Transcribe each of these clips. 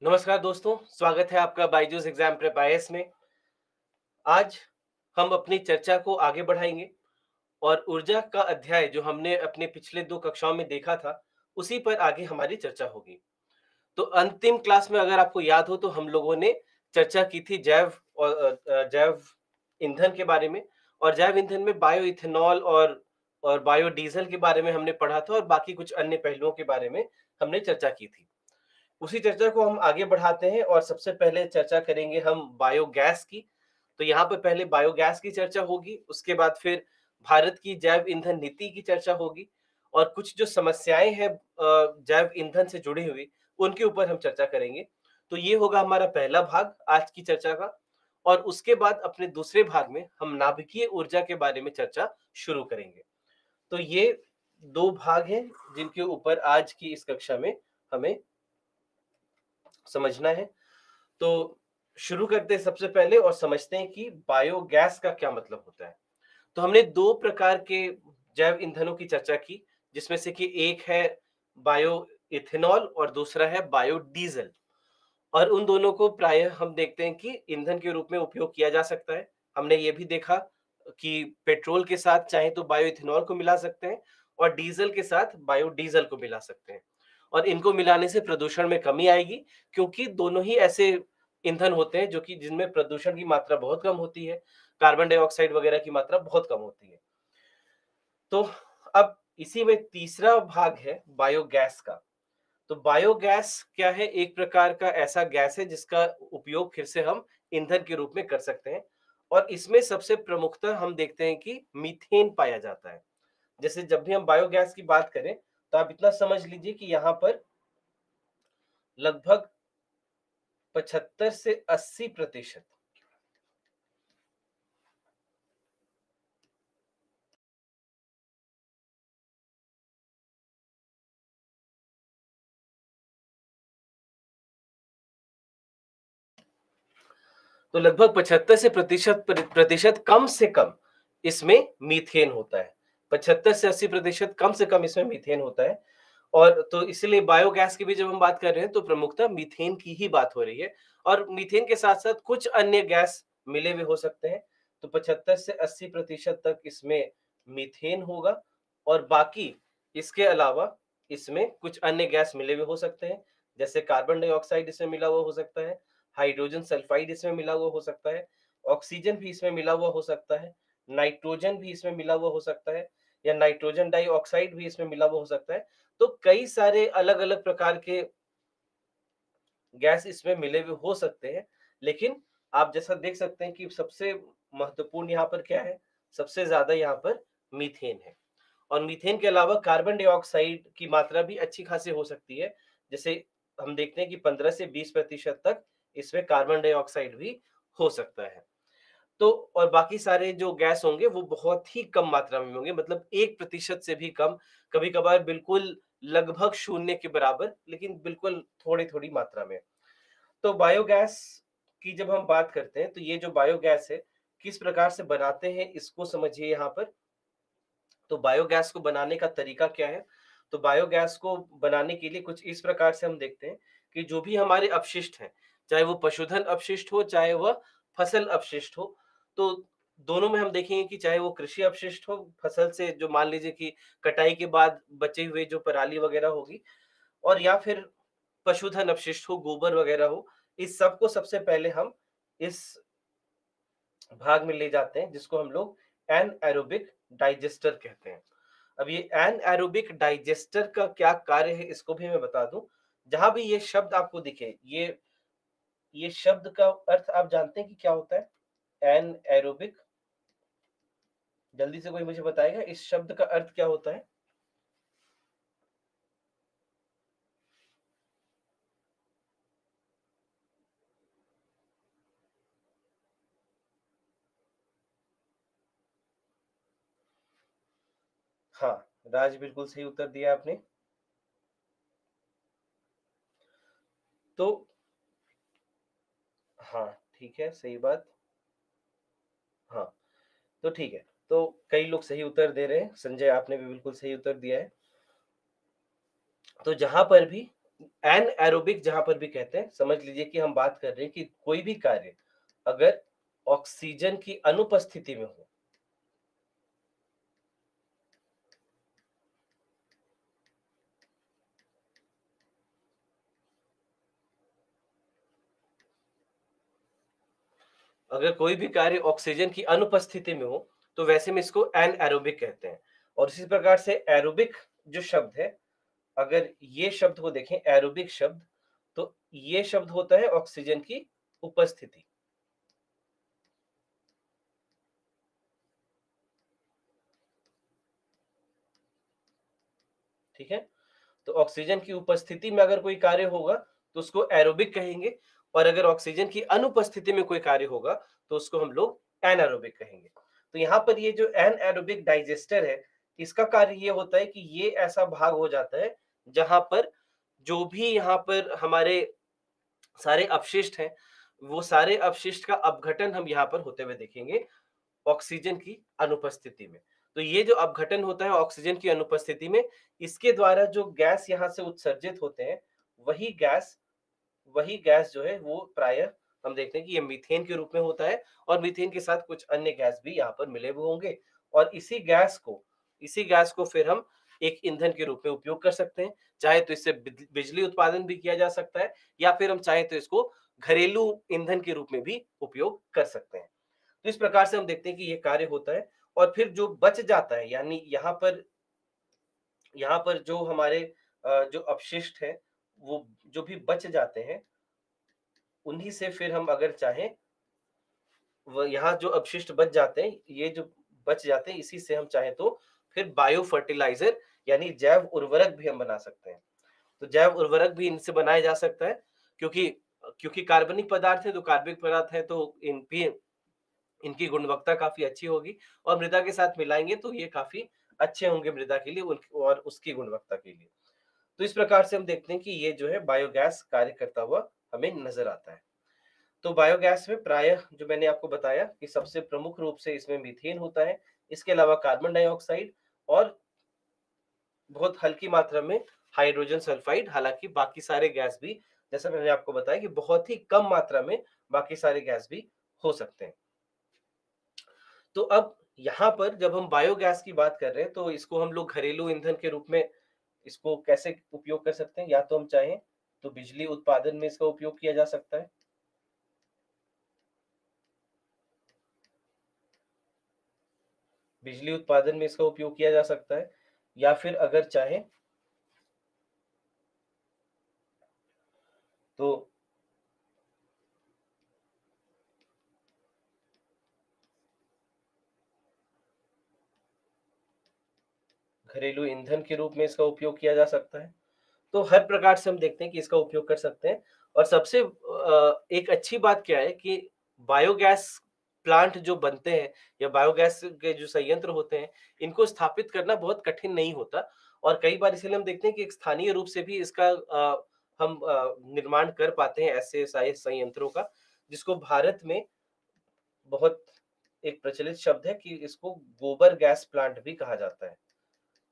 नमस्कार दोस्तों, स्वागत है आपका बायजूस एग्जाम प्रेप आईएएस में। आज हम अपनी चर्चा को आगे बढ़ाएंगे और ऊर्जा का अध्याय जो हमने अपने पिछले 2 कक्षाओं में देखा था, उसी पर आगे हमारी चर्चा होगी। तो अंतिम क्लास में अगर आपको याद हो तो हम लोगों ने चर्चा की थी जैव ईंधन के बारे में और जैव ईंधन में बायो इथेनॉल और बायोडीज़ल के बारे में हमने पढ़ा था और बाकी कुछ अन्य पहलुओं के बारे में हमने चर्चा की थी। उसी चर्चा को हम आगे बढ़ाते हैं और सबसे पहले चर्चा करेंगे हम बायोगैस की। तो यहाँ पे पहले बायोगैस की चर्चा होगी, उसके बाद फिर भारत की जैव ईंधन नीति की चर्चा होगी और कुछ जो समस्याएं हैं जैव ईंधन से जुड़ी हुई, उनके ऊपर हम चर्चा करेंगे। तो ये होगा हमारा पहला भाग आज की चर्चा का और उसके बाद अपने दूसरे भाग में हम नाभिकीय ऊर्जा के बारे में चर्चा शुरू करेंगे। तो ये 2 भाग हैं जिनके ऊपर आज की इस कक्षा में हमें समझना है। तो शुरू करते हैं सबसे पहले और समझते हैं कि बायोगैस का क्या मतलब होता है। तो हमने 2 प्रकार के जैव ईंधनों की चर्चा की, जिसमें से कि एक है बायो इथेनॉल और दूसरा है बायोडीज़ल। और उन दोनों को प्रायः हम देखते हैं कि ईंधन के रूप में उपयोग किया जा सकता है। हमने ये भी देखा कि पेट्रोल के साथ चाहे तो बायो इथेनॉल को मिला सकते हैं और डीज़ल के साथ बायोडीज़ल को मिला सकते हैं। और इनको मिलाने से प्रदूषण में कमी आएगी, क्योंकि दोनों ही ऐसे ईंधन होते हैं जो कि जिनमें प्रदूषण की मात्रा बहुत कम होती है, कार्बन डाइऑक्साइड वगैरह की मात्रा बहुत कम होती है। तो अब इसी में तीसरा भाग है बायोगैस का। तो बायोगैस क्या है? एक प्रकार का ऐसा गैस है जिसका उपयोग फिर से हम ईंधन के रूप में कर सकते हैं और इसमें सबसे प्रमुखतः हम देखते हैं कि मीथेन पाया जाता है। जैसे जब भी हम बायोगैस की बात करें, तो आप इतना समझ लीजिए कि यहाँ पर लगभग 75 से 80% तो लगभग 75 से प्रतिशत कम से कम इसमें मीथेन होता है। 75 से 80% कम से कम इसमें मीथेन होता है और तो इसलिए बायोगैस की भी जब हम बात कर रहे हैं तो प्रमुखतः मीथेन की ही बात हो रही है और मीथेन के साथ-साथ कुछ अन्य गैस मिले हुए हो सकते हैं। तो 75 से 80% तक इसमें मीथेन होगा और बाकी इसके अलावा इसमें कुछ अन्य गैस मिले हुए हो सकते हैं। जैसे कार्बन डाइऑक्साइड इसमें मिला हुआ हो सकता है, हाइड्रोजन सल्फाइड इसमें मिला हुआ हो सकता है, ऑक्सीजन भी इसमें मिला हुआ हो सकता है, नाइट्रोजन भी इसमें मिला हुआ हो सकता है या नाइट्रोजन डाइऑक्साइड भी इसमें मिला हुआ हो सकता है। तो कई सारे अलग-अलग प्रकार के गैस इसमें मिले हुए हो सकते हैं, लेकिन आप जैसा देख सकते हैं कि सबसे महत्वपूर्ण यहाँ पर क्या है? सबसे ज़्यादा यहाँ पर मीथेन है और मीथेन के अलावा कार्बन डाइऑक्साइड की मात्रा भी अच्छी खासी हो सकती है। जैसे हम देखते हैं कि 15 से 20% तक इसमें कार्बन डाइऑक्साइड भी हो सकता है। तो और बाकी सारे जो गैस होंगे वो बहुत ही कम मात्रा में होंगे, मतलब 1% से भी कम, कभी-कभार बिल्कुल लगभग शून्य के बराबर, लेकिन बिल्कुल थोड़ी-थोड़ी मात्रा में। तो बायोगैस की जब हम बात करते हैं, तो ये जो बायोगैस है, किस प्रकार से बनाते हैं इसको समझिए यहाँ पर। तो बायोगैस को बनाने का तरीका क्या है? तो बायोगैस को बनाने के लिए कुछ इस प्रकार से हम देखते हैं कि जो भी हमारे अपशिष्ट हैं, चाहे वो पशुधन अपशिष्ट हो, चाहे वह फसल अपशिष्ट हो, तो दोनों में हम देखेंगे कि चाहे वो कृषि अपशिष्ट हो, फसल से जो मान लीजिए कि कटाई के बाद बचे हुए जो पराली वगैरह होगी और या फिर पशुधन अपशिष्ट हो, गोबर वगैरह हो, इस सब को सबसे पहले हम इस भाग में ले जाते हैं जिसको हम लोग एनएरोबिक डाइजेस्टर कहते हैं। अब ये एनएरोबिक डाइजेस्टर का क्या कार्य है इसको भी मैं बता दूं। जहां भी ये शब्द आपको दिखे, ये शब्द का अर्थ आप जानते हैं कि क्या होता है? एनएरोबिक, जल्दी से कोई मुझे बताएगा इस शब्द का अर्थ क्या होता है? हाँ, राज बिल्कुल सही उत्तर दिया आपने। तो हाँ, ठीक है, सही बात। हाँ, तो ठीक है। तो कई लोग सही उत्तर दे रहे हैं। संजय, आपने भी बिल्कुल सही उत्तर दिया है। तो जहां पर भी एनएरोबिक जहां पर भी कहते हैं, समझ लीजिए कि हम बात कर रहे हैं कि कोई भी कार्य अगर ऑक्सीजन की अनुपस्थिति में हो, अगर कोई भी कार्य ऑक्सीजन की अनुपस्थिति में हो, तो वैसे में इसको एनएरोबिक कहते हैं। और इसी प्रकार से एरोबिक जो शब्द है, अगर ये शब्द को देखें एरोबिक शब्द, तो ये शब्द होता है ऑक्सीजन की उपस्थिति। ठीक है, तो ऑक्सीजन की उपस्थिति में अगर कोई कार्य होगा तो उसको एरोबिक कहेंगे, और अगर ऑक्सीजन की अनुपस्थिति में कोई कार्य होगा तो उसको हम लोग एनारोबिक कहेंगे। तो यहाँ पर ये जो एनएरोबिक डाइजेस्टर है, इसका कार्य ये होता है कि ये ऐसा भाग हो जाता है जहां पर जो भी यहाँ पर हमारे सारे अपशिष्ट हैं, वो सारे अपशिष्ट का अपघटन हम यहाँ पर होते हुए देखेंगे ऑक्सीजन की अनुपस्थिति में। तो ये जो अपघटन होता है ऑक्सीजन की अनुपस्थिति में, इसके द्वारा जो गैस यहाँ से उत्सर्जित होते हैं, वही गैस वही गैस जो है वो प्रायः हम देखते हैं कि ये मीथेन के रूप में होता है, और मीथेन के साथ कुछ अन्य गैस भी यहाँ पर मिले हुए होंगे, और इसी गैस को फिर हम एक ईंधन के रूप में उपयोग कर सकते हैं। चाहे तो इससे बिजली उत्पादन भी किया जा सकता है, या फिर हम चाहे तो इसको घरेलू ईंधन के रूप में भी उपयोग कर सकते हैं। तो इस प्रकार से हम देखते हैं कि ये कार्य होता है, और फिर जो बच जाता है, यानी यहाँ पर जो हमारे जो अपशिष्ट है, वो जो भी बच जाते हैं, उन्हीं से फिर हम अगर चाहें, वो यहाँ जो अपशिष्ट बच जाते हैं, ये जो बच जाते हैं, इसी से हम चाहें तो फिर बायो फर्टिलाइजर यानी जैव उर्वरक भी हम बना सकते हैं। तो जैव उर्वरक भी इनसे बनाया जा सकता है, क्योंकि क्योंकि कार्बनिक पदार्थ है, तो कार्बनिक पदार्थ है तो इन भी इनकी गुणवत्ता काफी अच्छी होगी, और मृदा के साथ मिलाएंगे तो ये काफी अच्छे होंगे मृदा के लिए और उसकी गुणवत्ता के लिए। तो इस प्रकार से हम देखते हैं कि ये जो है बायोगैस कार्य करता हुआ हमें नजर आता है। तो बायोगैस में प्रायः जो मैंने आपको बताया कि सबसे प्रमुख रूप से इसमें मीथेन होता है, इसके अलावा कार्बन डाइऑक्साइड, और बहुत हल्की मात्रा में हाइड्रोजन सल्फाइड। हालांकि बाकी सारे गैस भी, जैसा मैंने आपको बताया कि बहुत ही कम मात्रा में बाकी सारे गैस भी हो सकते हैं। तो अब यहाँ पर जब हम बायोगैस की बात कर रहे हैं, तो इसको हम लोग घरेलू ईंधन के रूप में इसको कैसे उपयोग कर सकते हैं? या तो हम चाहें तो बिजली उत्पादन में इसका उपयोग किया जा सकता है, बिजली उत्पादन में इसका उपयोग किया जा सकता है, या फिर अगर चाहें तो घरेलू ईंधन के रूप में इसका उपयोग किया जा सकता है। तो हर प्रकार से हम देखते हैं कि इसका उपयोग कर सकते हैं। और सबसे एक अच्छी बात क्या है कि बायोगैस प्लांट जो बनते हैं, या बायोगैस के जो संयंत्र होते हैं, इनको स्थापित करना बहुत कठिन नहीं होता, और कई बार इसलिए हम देखते हैं कि एक स्थानीय रूप से भी इसका हम निर्माण कर पाते हैं ऐसे सारे संयंत्रों का, जिसको भारत में बहुत एक प्रचलित शब्द है कि इसको गोबर गैस प्लांट भी कहा जाता है।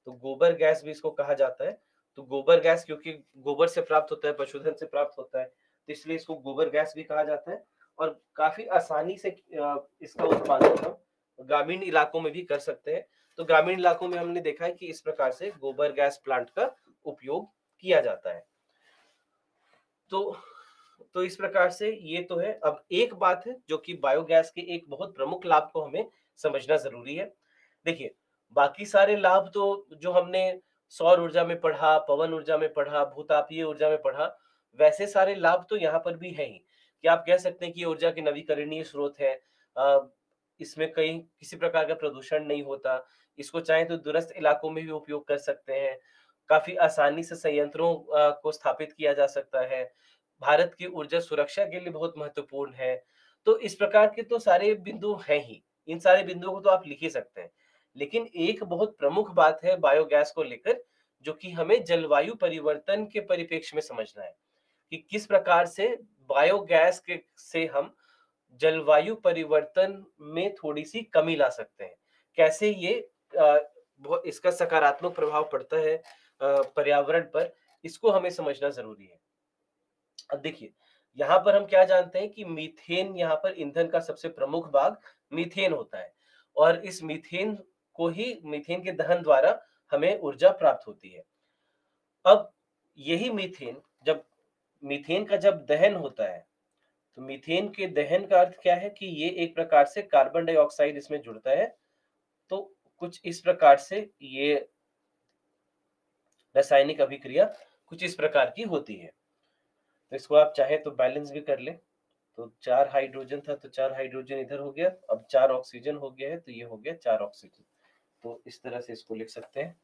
तो गोबर गैस भी इसको कहा जाता है। तो गोबर गैस क्योंकि गोबर से प्राप्त होता है, पशुधन से प्राप्त होता है, तो इसलिए इसको गोबर गैस भी कहा जाता है, और काफ़ी आसानी से इसका उत्पादन हम ग्रामीण इलाकों में भी कर सकते हैं। तो ग्रामीण इलाकों में हमने देखा है कि इस प्रकार से गोबर गैस प्लांट का उपयोग किया जाता है। तो इस प्रकार से ये तो है। अब एक बात है जो कि बायोगैस के एक बहुत प्रमुख लाभ को हमें समझना ज़रूरी है। देखिए, बाकी सारे लाभ तो जो हमने सौर ऊर्जा में पढ़ा, पवन ऊर्जा में पढ़ा, भूतापीय ऊर्जा में पढ़ा, वैसे सारे लाभ तो यहाँ पर भी हैं ही, कि आप कह सकते हैं कि ये ऊर्जा की नवीकरणीय स्रोत है। इसमें कहीं किसी प्रकार का प्रदूषण नहीं होता। इसको चाहें तो दूरस्थ इलाकों में भी उपयोग कर सकते हैं। काफ़ी आसानी से संयंत्रों को स्थापित किया जा सकता है। भारत की ऊर्जा सुरक्षा के लिए बहुत महत्वपूर्ण है। तो इस प्रकार के तो सारे बिंदु हैं ही। इन सारे बिंदुओं को तो आप लिख ही सकते हैं। लेकिन एक बहुत प्रमुख बात है बायोगैस को लेकर, जो कि हमें जलवायु परिवर्तन के परिप्रेक्ष्य में समझना है, कि किस प्रकार से बायोगैस के से हम जलवायु परिवर्तन में थोड़ी-सी कमी ला सकते हैं। कैसे ये अ, इसका सकारात्मक प्रभाव पड़ता है पर्यावरण पर, इसको हमें समझना जरूरी है। अब देखिए, यहाँ पर हम क्या जानते हैं कि मीथेन, यहाँ पर ईंधन का सबसे प्रमुख भाग मीथेन होता है, और इस मीथेन के दहन द्वारा हमें ऊर्जा प्राप्त होती है। अब यही मीथेन का जब दहन होता है, तो मीथेन के दहन का अर्थ क्या है कि ये एक प्रकार से कार्बन डाइऑक्साइड इसमें जुड़ता है। तो कुछ इस प्रकार से ये रासायनिक अभिक्रिया कुछ इस प्रकार की होती है। तो इसको आप चाहे तो बैलेंस भी कर ले। तो 4 हाइड्रोजन था, तो 4 हाइड्रोजन इधर हो गया, अब 4 ऑक्सीजन हो गया है, तो ये हो गया 4 ऑक्सीजन। तो इस तरह से इसको लिख सकते हैं।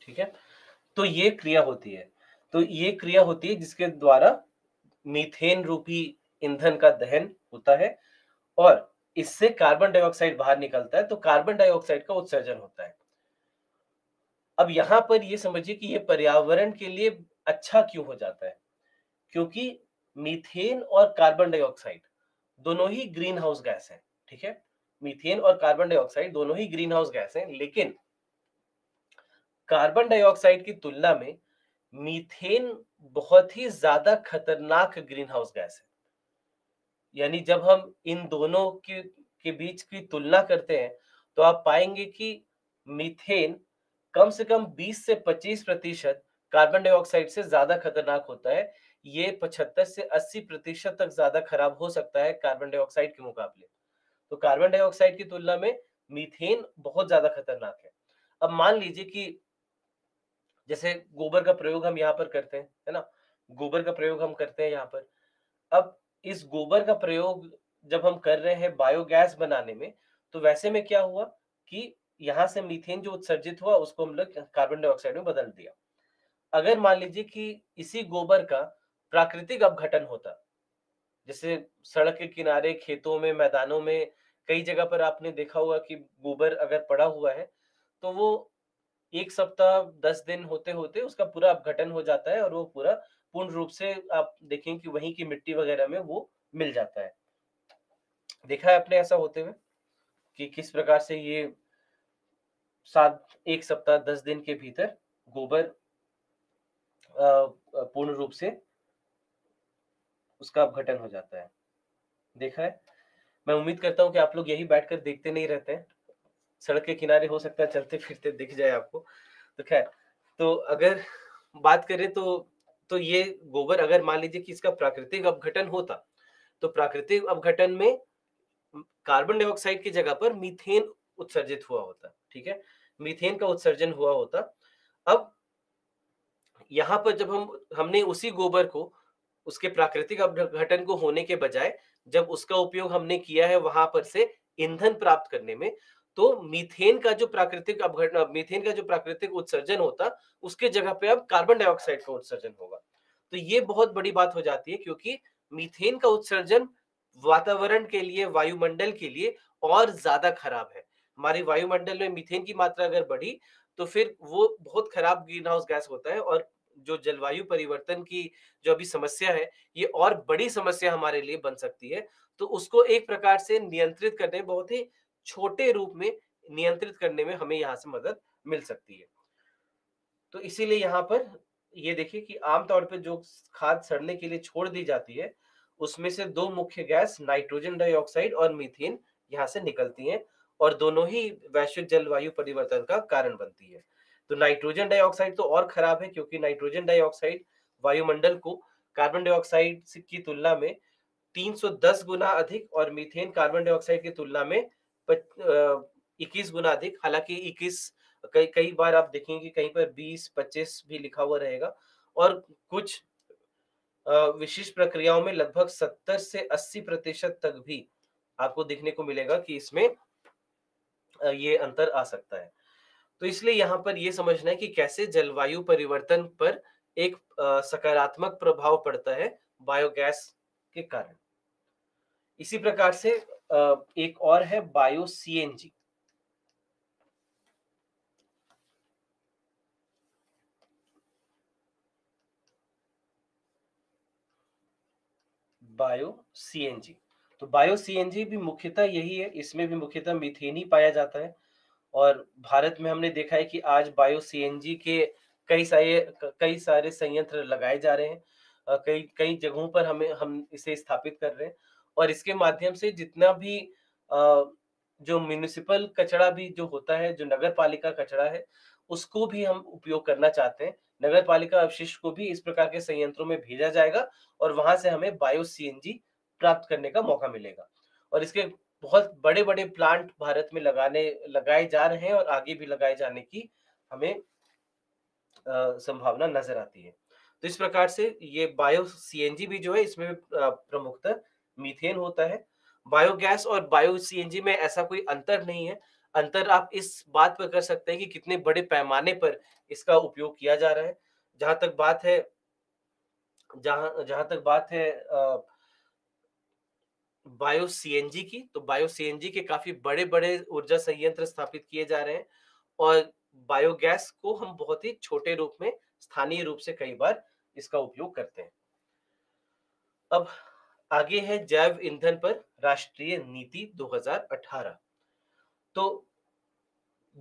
ठीक है, तो ये क्रिया होती है। तो ये क्रिया होती है जिसके द्वारा मीथेन रूपी ईंधन का दहन होता है, और इससे कार्बन डाइऑक्साइड बाहर निकलता है, तो कार्बन डाइऑक्साइड का उत्सर्जन होता है। अब यहां पर ये समझिए कि ये पर्यावरण के लिए अच्छा क्यों हो जाता है, क्योंकि मीथेन और कार्बन डाइऑक्साइड दोनों ही ग्रीन हाउस गैस है। ठीक है, मीथेन और कार्बन डाइऑक्साइड दोनों ही ग्रीन हाउस गैस है, लेकिन कार्बन डाइऑक्साइड की तुलना में मीथेन बहुत ही ज्यादा खतरनाक ग्रीन हाउस गैस है। यानी जब हम इन दोनों के बीच की तुलना करते हैं, तो आप पाएंगे कि मीथेन कम से कम 20 से 25% कार्बन डाइऑक्साइड से ज्यादा खतरनाक होता है। ये 75 से 80% तक ज्यादा खराब हो सकता है कार्बन डाइऑक्साइड के मुकाबले। तो कार्बन डाइऑक्साइड की तुलना में मीथेन बहुत ज्यादा खतरनाक है। अब मान लीजिए कि जैसे गोबर का प्रयोग हम यहाँ पर करते हैं, है ना, गोबर का प्रयोग हम करते हैं यहाँ पर। अब इस गोबर का प्रयोग जब हम कर रहे हैं बायोगैस बनाने में, तो वैसे में क्या हुआ कि यहाँ से मीथेन जो उत्सर्जित हुआ उसको हम लोग कार्बन डाइऑक्साइड में बदल दिया। अगर मान लीजिए कि इसी गोबर का प्राकृतिक अपघटन होता, जैसे सड़क के किनारे, खेतों में, मैदानों में, कई जगह पर आपने देखा होगा कि गोबर अगर पड़ा हुआ है, तो वो 1 सप्ताह 10 दिन होते-होते उसका पूरा अपघटन हो जाता है, और वो पूरा पूर्ण रूप से आप देखें कि वहीं की मिट्टी वगैरह में वो मिल जाता है। देखा है आपने ऐसा होते हुए कि किस प्रकार से ये 1 सप्ताह 10 दिन के भीतर गोबर पूर्ण रूप से उसका अपघटन हो जाता है। देखा है? मैं उम्मीद करता हूँ कि आप लोग यही बैठकर देखते नहीं रहते हैं। सड़क के किनारे हो सकता है चलते-फिरते दिख जाए आपको। तो खैर, तो अगर बात करें तो ये गोबर अगर मान लीजिए कि इसका प्राकृतिक अपघटन होता, तो प्राकृतिक अपघटन में कार्बन डाइऑक्साइड की जगह पर मीथेन उत्सर्जित हुआ होता। ठीक है? मीथेन का उत्सर्जन हुआ होता। अब यहाँ पर जब हमने उसी गोबर को उसके प्राकृतिक अपघटन को होने के बजाय जब उसका उपयोग हमने किया है वहां पर से ईंधन प्राप्त करने में, तो मीथेन का जो प्राकृतिक उत्सर्जन होता, उसके जगह पे अब कार्बन डाइऑक्साइड का उत्सर्जन होगा। तो ये बहुत बड़ी बात हो जाती है, क्योंकि मीथेन का उत्सर्जन वातावरण के लिए, वायुमंडल के लिए और ज्यादा खराब है। हमारी वायुमंडल में मीथेन की मात्रा अगर बढ़ी, तो फिर वो बहुत खराब ग्रीन हाउस गैस होता है, और जो जलवायु परिवर्तन की जो अभी समस्या है, ये और बड़ी समस्या हमारे लिए बन सकती है। तो उसको एक प्रकार से नियंत्रित करने में, बहुत ही छोटे रूप में नियंत्रित करने में हमें यहाँ से मदद मिल सकती है। तो इसीलिए यहाँ पर ये देखिए कि आमतौर पे जो खाद सड़ने के लिए छोड़ दी जाती है, उसमें से 2 मुख्य गैस नाइट्रोजन डाइऑक्साइड और मीथेन यहाँ से निकलती हैं, और दोनों ही वैश्विक जलवायु परिवर्तन का कारण बनती है। तो नाइट्रोजन डाइऑक्साइड तो और खराब है, क्योंकि नाइट्रोजन डाइऑक्साइड वायुमंडल को कार्बन डाइऑक्साइड की तुलना में 310 गुना अधिक, और मीथेन कार्बन डाइऑक्साइड की तुलना में 21 गुना अधिक। हालांकि 21, कई कई बार आप देखेंगे कहीं पर 20-25 भी लिखा हुआ रहेगा, और कुछ विशिष्ट प्रक्रियाओं में लगभग 70 से 80% तक भी आपको देखने को मिलेगा कि इसमें ये अंतर आ सकता है। तो इसलिए यहाँ पर ये समझना है कि कैसे जलवायु परिवर्तन पर एक सकारात्मक प्रभाव पड़ता है बायोगैस के कारण। इसी प्रकार से एक और है बायो सीएनजी। बायो सीएनजी, तो बायो सीएनजी भी मुख्यतः यही है, इसमें भी मुख्यतः मीथेन ही पाया जाता है। और भारत में हमने देखा है कि आज बायो सीएनजी के कई सारे संयंत्र लगाए जा रहे हैं। कई कई जगहों पर हम इसे स्थापित कर रहे हैं और इसके माध्यम से जितना भी जो म्युनिसिपल कचरा भी जो होता है, जो नगर पालिका कचरा है, उसको भी हम उपयोग करना चाहते हैं। नगर पालिका अपशिष्ट को भी इस प्रकार के संयंत्रों में भेजा जाएगा और वहां से हमें बायो सीएनजी प्राप्त करने का मौका मिलेगा। और इसके बहुत बड़े-बड़े प्लांट भारत में लगाए जा रहे हैं और आगे भी लगाए जाने की हमें संभावना नज़र आती है। तो इस प्रकार से ये बायो सीएनजी भी जो है इसमें प्रमुखतः मीथेन होता है। बायोगैस और बायो सीएनजी में ऐसा कोई अंतर नहीं है। अंतर आप इस बात पर कर सकते हैं कि कितने बड़े पैमाने पर इसका उपयोग किया जा रहा है। जहाँ तक बात है जहाँ जहाँ तक बात है बायो सीएनजी की, तो बायो सीएनजी के काफ़ी बड़े-बड़े ऊर्जा संयंत्र स्थापित किए जा रहे हैं और बायोगैस को हम बहुत ही छोटे रूप में, स्थानीय रूप से कई बार इसका उपयोग करते हैं। अब आगे है जैव ईंधन पर राष्ट्रीय नीति 2018। तो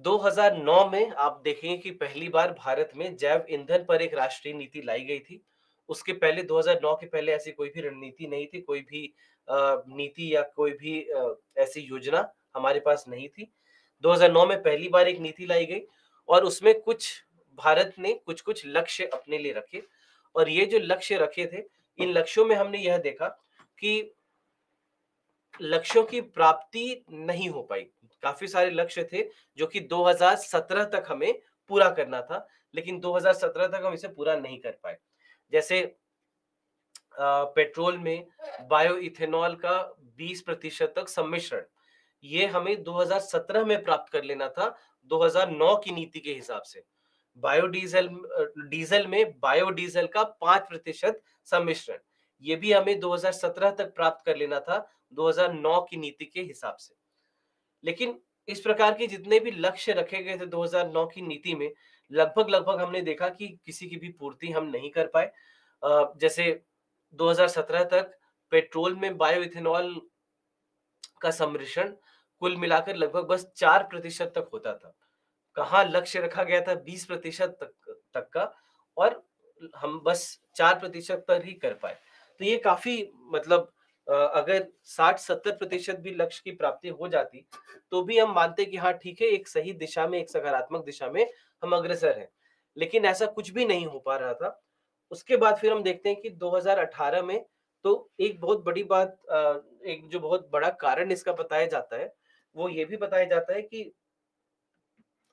2009 में आप देखेंगे कि पहली बार भारत में जैव ईंधन पर एक राष्ट्रीय नीति लाई गई थी। उसके पहले 2009 के पहले ऐसी कोई भी रणनीति नहीं थी, कोई भी नीति या कोई भी ऐसी योजना हमारे पास नहीं थी। 2009 में पहली बार एक नीति लाई गई और उसमें भारत ने कुछ-कुछ लक्ष्य अपने लिए रखे और ये जो लक्ष्य रखे थे, इन लक्ष्यों में हमने यह देखा कि लक्ष्यों की प्राप्ति नहीं हो पाई। काफ़ी सारे लक्ष्य थे जो कि 2017 तक हमें पूरा करना था, लेकिन 2017 तक हम इसे पूरा नहीं कर पाए। जैसे पेट्रोल में बायोइथेनॉल का 20% तक सम्मिश्रण, ये हमें 2017 में प्राप्त कर लेना था, 2009 की नीति के हिसाब से। डीजल में बायोडीजल का 5% सम्मिश्रण, ये भी हमें 2017 तक प्राप्त कर लेना था, 2009 की नीति के हिसाब से। लेकिन इस प्रकार के जितने भी लक्ष्य रखे गए थे 2009 की नीति में, लगभग हमने देखा कि किसी की भी पूर्ति हम नहीं कर पाए। जैसे 2017 तक पेट्रोल में बायोइथेनॉल का सम्मिश्रण कुल मिलाकर लगभग बस 4% तक होता था। कहाँ लक्ष्य रखा गया था 20% तक का और हम बस 4% पर ही कर पाए। तो ये काफ़ी मतलब अगर 60-70% भी लक्ष्य की प्राप्ति हो जाती, तो भी हम मानते कि हाँ ठीक है, एक सही दिशा में, एक सकारात्मक दिशा में हम अग्रसर हैं। लेकिन ऐसा कुछ भी नहीं हो पा रहा था। उसके बाद फिर हम देखते हैं कि 2018 में तो एक बहुत बड़ी बात एक जो बहुत बड़ा कारण इसका बताया जाता है, वो ये भी बताया जाता है कि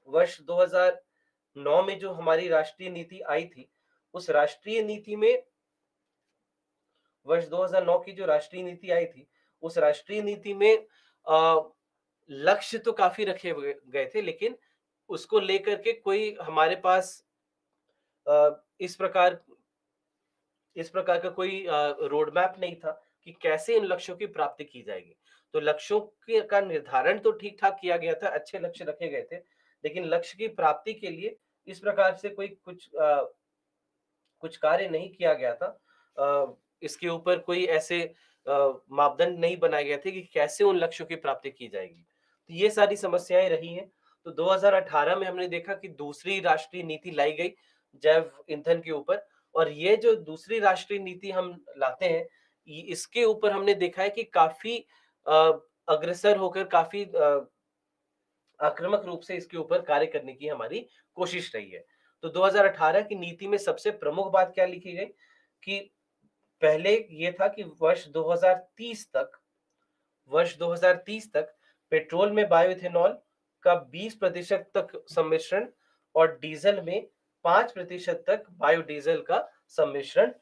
वर्ष 2009 में जो हमारी राष्ट्रीय नीति आई थी, उस राष्ट्रीय नीति में वर्ष 2009 की जो राष्ट्रीय नीति आई थी, उस राष्ट्रीय नीति में लक्ष्य तो काफ़ी रखे हुए गए थे, लेकिन उसको लेकर के कोई हमारे पास अ, इस प्रकार इस प्रकार का कोई रोड मैप नहीं था कि कैसे इन लक्ष्यों की प्राप्ति की जाएगी। तो लक्ष्यों के का निर्धारण तो ठीक-ठाक किया गया था, अच्छे लक्ष्य रखे गए थे, लेकिन लक्ष्य की प्राप्ति के लिए इस प्रकार से कुछ कार्य नहीं किया गया था। इसके ऊपर कोई ऐसे मापदंड नहीं बनाए गए थे कि कैसे उन लक्ष्यों की प्राप्ति की जाएगी। तो ये सारी समस्याएँ रही हैं। तो 2018 में हमने देखा कि दूसरी राष्ट्रीय नीति लाई गई जैव ईंधन के ऊपर और ये जो दूसरी राष्ट्रीय नीति हम लाते हैं, इसके ऊपर हमने देखा है कि काफ़ी अ, अग्रसर होकर काफ़ी आक्रामक रूप से इसके ऊपर कार्य करने की हमारी कोशिश रही है। तो 2018 की नीति में सबसे प्रमुख बात क्या लिखी गई कि पहले ये था कि वर्ष 2030 तक पेट्रोल में बायोइथेनॉल का 20% तक सम्मिश्रण और डीजल में 5% तक बायोडीजल का सम्मिश्रण,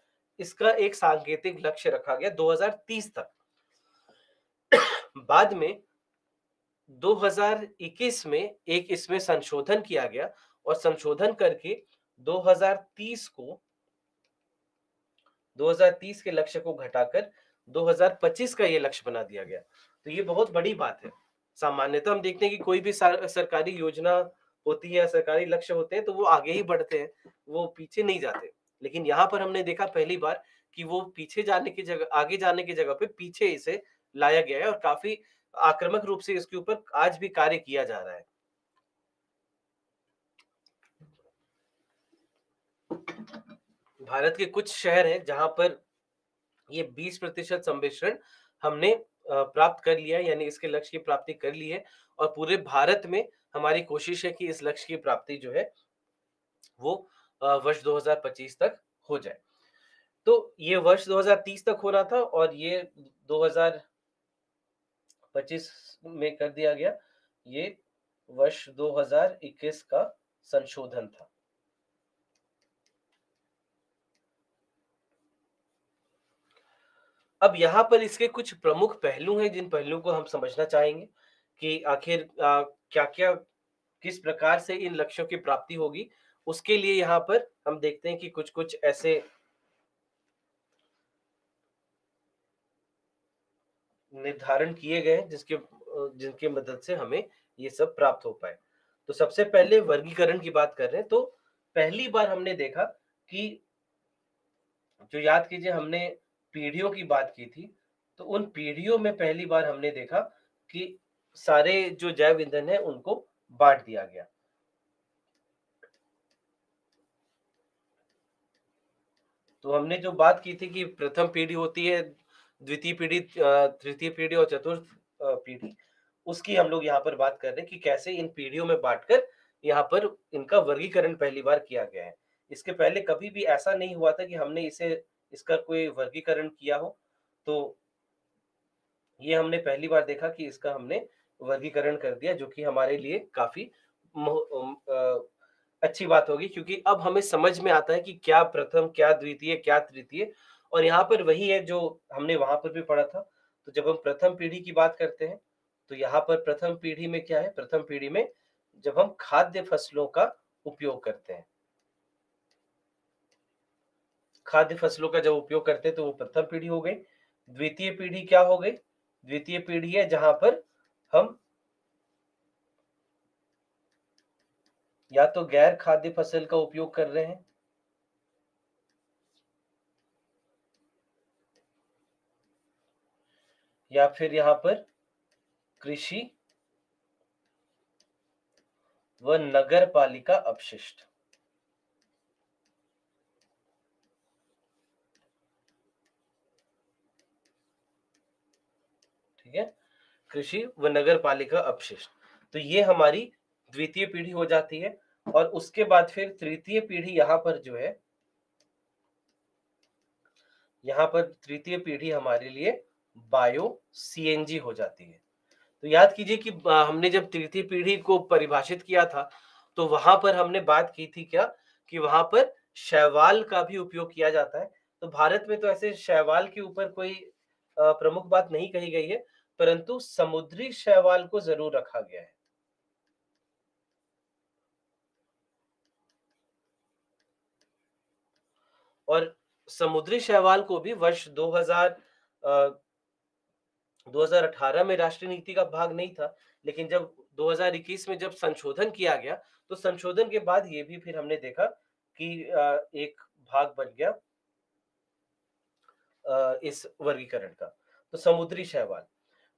इसका एक सांकेतिक लक्ष्य रखा गया 2030 तक। बाद में 2021 में एक इसमें संशोधन किया गया और संशोधन करके 2030 को 2030 के लक्ष्य को घटाकर 2025 का ये लक्ष्य बना दिया गया। तो ये बहुत बड़ी बात है। सामान्यतः हम देखते हैं कि कोई भी सरकारी योजना होती है, सरकारी लक्ष्य होते हैं तो वो आगे ही बढ़ते हैं, वो पीछे नहीं जाते। लेकिन यहाँ पर हमने देखा पहली बार कि वो पीछे जाने की जगह आगे जाने की जगह पे पीछे इसे लाया गया है और काफ़ी आक्रामक रूप से इसके ऊपर आज भी कार्य किया जा रहा है। भारत के कुछ शहर हैं जहाँ पर ये 20% सम्मिश्रण हमने प्राप्त कर लिया है, यानी इसके लक्ष्य की प्राप्ति कर ली है और पूरे भारत में हमारी कोशिश है कि इस लक्ष्य की प्राप्ति जो है वो वर्ष 2025 तक हो जाए। तो ये वर्ष 2030 तक हो रहा था और ये 2025 में कर दिया गया। ये वर्ष 2021 का संशोधन था। अब यहाँ पर इसके कुछ प्रमुख पहलू हैं जिन पहलुओं को हम समझना चाहेंगे कि आखिर क्या-क्या किस प्रकार से इन लक्ष्यों की प्राप्ति होगी। उसके लिए यहाँ पर हम देखते हैं कि कुछ-कुछ ऐसे निर्धारण किए गए हैं जिनकी मदद से हमें ये सब प्राप्त हो पाए। तो सबसे पहले वर्गीकरण की बात कर रहे हैं तो पहली बार हमने देखा कि जो याद कीजिए हमने पीढ़ियों की बात की थी, तो उन पीढ़ियों में पहली बार हमने देखा कि सारे जो जैव ईंधन है उनको बाँट दिया गया। तो हमने जो बात की थी कि प्रथम पीढ़ी होती है, द्वितीय पीढ़ी तृतीय पीढ़ी और चतुर्थ पीढ़ी, उसकी हम लोग यहाँ पर बात कर रहे हैं कि कैसे इन पीढ़ियों में बाँटकर यहाँ पर इनका वर्गीकरण पहली बार किया गया है। इसके पहले कभी भी ऐसा नहीं हुआ था कि हमने इसका कोई वर्गीकरण किया हो। तो ये हमने पहली बार देखा कि इसका हमने वर्गीकरण कर दिया जो कि हमारे लिए काफ़ी अच्छी बात होगी क्योंकि अब हमें समझ में आता है कि क्या प्रथम, क्या द्वितीय, क्या तृतीय और यहाँ पर वही है जो हमने वहाँ पर भी पढ़ा था। तो जब हम प्रथम पीढ़ी की बात करते हैं, तो यहाँ पर प्रथम पीढ़ी में क्या है? प्रथम पीढ़ी में जब हम खाद्य फसलों का उपयोग करते हैं। खाद्य फसलों का जब उपयोग करते हैं तो वो प्रथम पीढ़ी हो गई। द्वितीय पीढ़ी क्या हो गई? द्वितीय पीढ़ी है जहाँ पर हम या तो गैर खाद्य फसल का उपयोग कर रहे हैं या फिर यहाँ पर कृषि व नगर पालिका अपशिष्ट। ठीक है? कृषि व नगर पालिका अपशिष्ट। तो ये हमारी द्वितीय पीढ़ी हो जाती है और उसके बाद फिर तृतीय पीढ़ी यहाँ पर जो है, यहाँ पर तृतीय पीढ़ी हमारे लिए बायो सीएनजी हो जाती है। तो याद कीजिए कि हमने जब तृतीय पीढ़ी को परिभाषित किया था, तो वहाँ पर हमने बात की थी क्या? कि वहाँ पर शैवाल का भी उपयोग किया जाता है। तो भारत में तो ऐसे शैवाल के ऊपर कोई प्रमुख बात नहीं कही गई है, परंतु समुद्री शैवाल को ज़रूर रखा गया है। और समुद्री शैवाल को भी वर्ष 2018 में राष्ट्रीय नीति का भाग नहीं था, लेकिन जब 2021 में जब संशोधन किया गया, तो संशोधन के बाद ये भी फिर हमने देखा कि एक भाग बन गया इस वर्गीकरण का। तो समुद्री शैवाल,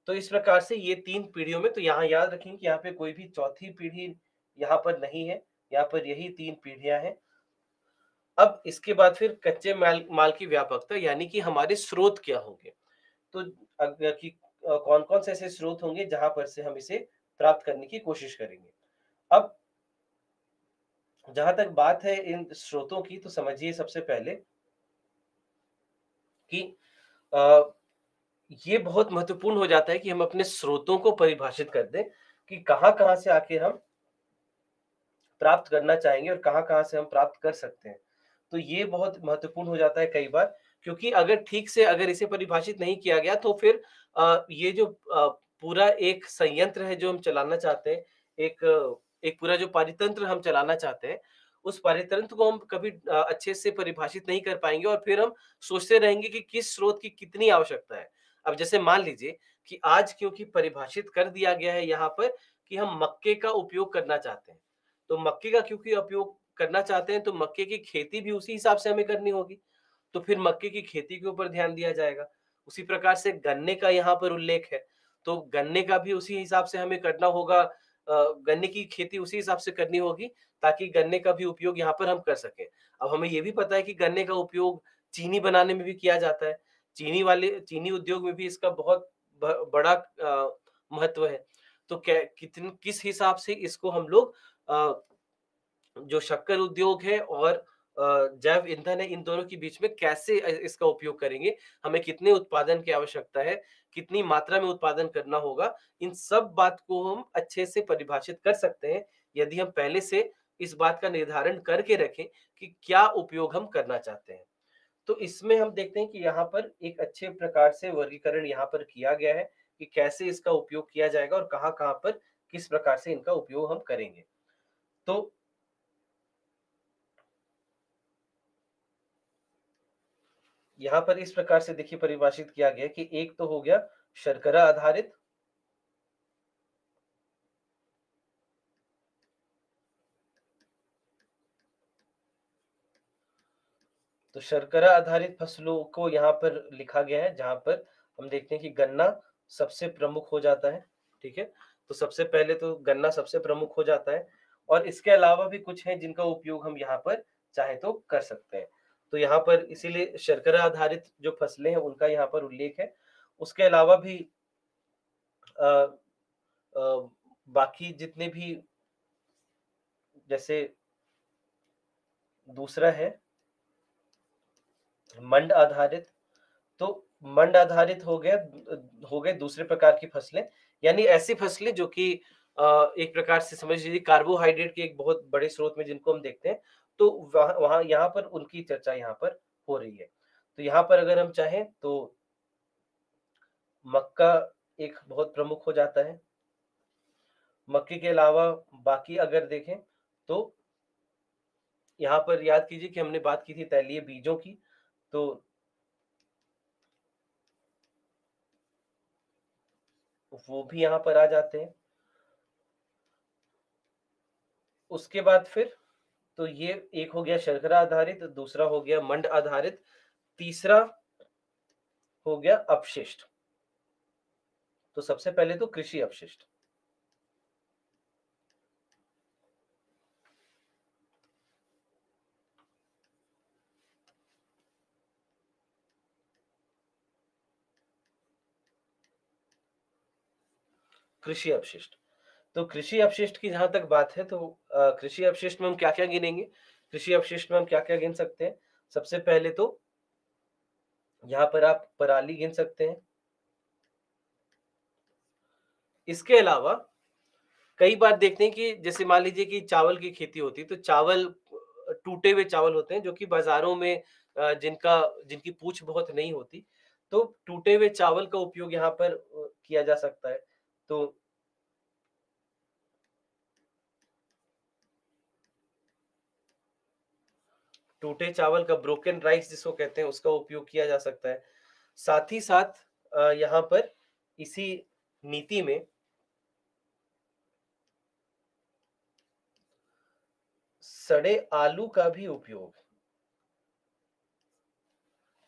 तो इस प्रकार से ये 3 पीढ़ियों में तो यहाँ याद रखें कि यहाँ पे कोई भी चौथी पीढ़ी यहाँ पर नहीं है, यहाँ पर यही 3 पीढ़ियाँ हैं। अब इसके बाद फिर कच्चे माल माल की व्यापकता यानी कि हमारे स्रोत क्या होंगे? तो कौन-कौन से ऐसे स्रोत होंगे जहाँ पर से हम इसे प्राप्त करने की कोशिश करेंगे। अब जहाँ तक बात है इन स्रोतों की तो समझिए सबसे पहले कि अ, ये बहुत महत्वपूर्ण हो जाता है कि हम अपने स्रोतों को परिभाषित कर दें कि कहाँ-कहाँ से आखिर हम प्राप्त करना चाहेंगे और कहाँ-कहाँ से हम प्राप्त कर सकते हैं। तो ये बहुत महत्वपूर्ण हो जाता है कई बार क्योंकि अगर ठीक से अगर इसे परिभाषित नहीं किया गया तो फिर ये जो पूरा एक संयंत्र है जो हम चलाना चाहते हैं, एक पूरा जो पारितंत्र हम चलाना चाहते हैं, उस पारितंत्र को हम कभी अच्छे से परिभाषित नहीं कर पाएँगे और फिर हम सोचते रहेंगे कि किस स्रोत की कितनी आवश्यकता है। अब जैसे मान लीजिए कि आज क्योंकि परिभाषित कर दिया गया है यहाँ पर कि हम मक्के का उपयोग करना चाहते हैं। तो मक्के का क्योंकि उपयोग करना चाहते हैं तो मक्के की खेती भी उसी हिसाब से हमें करनी होगी। तो फिर मक्के की खेती के ऊपर ध्यान दिया जाएगा। उसी प्रकार से गन्ने का यहाँ पर उल्लेख है, तो गन्ने का भी उसी हिसाब से हमें करना होगा, गन्ने की खेती उसी हिसाब से करनी होगी ताकि गन्ने का भी उपयोग यहाँ पर हम कर सकें। अब हमें ये भी पता है कि गन्ने का उपयोग चीनी बनाने में भी किया जाता है। चीनी उद्योग में भी इसका बहुत बड़ा महत्व है। तो किस हिसाब से इसको हम लोग जो शक्कर उद्योग है और जैव ईंधन है, इन दोनों के बीच में कैसे इसका उपयोग करेंगे, हमें कितने उत्पादन की आवश्यकता है, कितनी मात्रा में उत्पादन करना होगा, इन सब बात को हम अच्छे से परिभाषित कर सकते हैं यदि हम पहले से इस बात का निर्धारण करके रखें कि क्या उपयोग हम करना चाहते हैं। तो इसमें हम देखते हैं कि यहाँ पर एक अच्छे प्रकार से वर्गीकरण यहाँ पर किया गया है कि कैसे इसका उपयोग किया जाएगा और कहाँ-कहाँ पर किस प्रकार से इनका उपयोग हम करेंगे। तो यहाँ पर इस प्रकार से देखिए परिभाषित किया गया कि एक तो हो गया शर्करा आधारित, तो शर्करा आधारित फसलों को यहाँ पर लिखा गया है, जहाँ पर हम देखते हैं कि गन्ना सबसे प्रमुख हो जाता है, ठीक है? तो सबसे पहले तो गन्ना सबसे प्रमुख हो जाता है और इसके अलावा भी कुछ हैं जिनका उपयोग हम यहाँ पर चाहे तो कर सकते हैं। तो यहाँ पर इसीलिए शर्करा आधारित जो फसलें हैं उनका यहाँ पर उल्लेख है। उसके अलावा भी अ अ, बाकी जितने भी जैसे दूसरा है मंड आधारित, तो मंड आधारित हो गए दूसरे प्रकार की फसलें, यानी ऐसी फसलें जो कि एक प्रकार से समझ लीजिए कार्बोहाइड्रेट के एक बहुत बड़े स्रोत में जिनको हम देखते हैं, तो वहाँ यहाँ पर उनकी चर्चा यहाँ पर हो रही है। तो यहाँ पर अगर हम चाहें तो मक्का एक बहुत प्रमुख हो जाता है। मक्के के अलावा बाकी अगर देखें तो यहाँ पर याद कीजिए कि हमने बात की थी तैलीय बीजों की, तो वो भी यहाँ पर आ जाते हैं। उसके बाद फिर तो ये एक हो गया शर्करा आधारित, दूसरा हो गया मंड आधारित, तीसरा हो गया अपशिष्ट। तो सबसे पहले तो कृषि अपशिष्ट। कृषि अपशिष्ट। तो कृषि अपशिष्ट की जहाँ तक बात है तो कृषि अपशिष्ट में हम क्या-क्या गिनेंगे? कृषि अपशिष्ट में हम क्या-क्या गिन सकते हैं? सबसे पहले तो यहाँ पर आप पराली गिन सकते हैं। इसके अलावा कई बार देखते हैं कि जैसे मान लीजिए कि चावल की खेती होती है, तो चावल टूटे हुए चावल होते हैं जो कि बाज़ारों में जिनकी पूछ बहुत नहीं होती, तो टूटे हुए चावल का उपयोग यहाँ पर किया जा सकता है। तो टूटे चावल का ब्रोकन राइस जिसको कहते हैं उसका उपयोग किया जा सकता है। साथ ही साथ यहाँ पर इसी नीति में सड़े आलू का भी उपयोग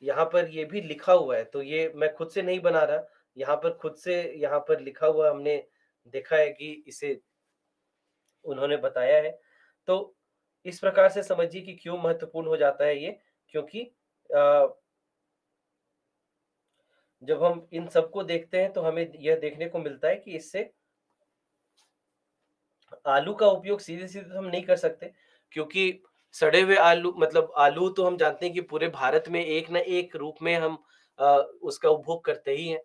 यहाँ पर ये भी लिखा हुआ है, तो ये मैं खुद से नहीं बना रहा, यहाँ पर खुद से यहाँ पर लिखा हुआ हमने देखा है कि इसे उन्होंने बताया है। तो इस प्रकार से समझिए कि क्यों महत्वपूर्ण हो जाता है ये, क्योंकि अ, जब हम इन सबको देखते हैं तो हमें यह देखने को मिलता है कि इससे आलू का उपयोग सीधे-सीधे तो हम नहीं कर सकते, क्योंकि सड़े हुए आलू मतलब आलू तो हम जानते हैं कि पूरे भारत में एक ना एक रूप में हम अ, उसका उपभोग करते ही हैं।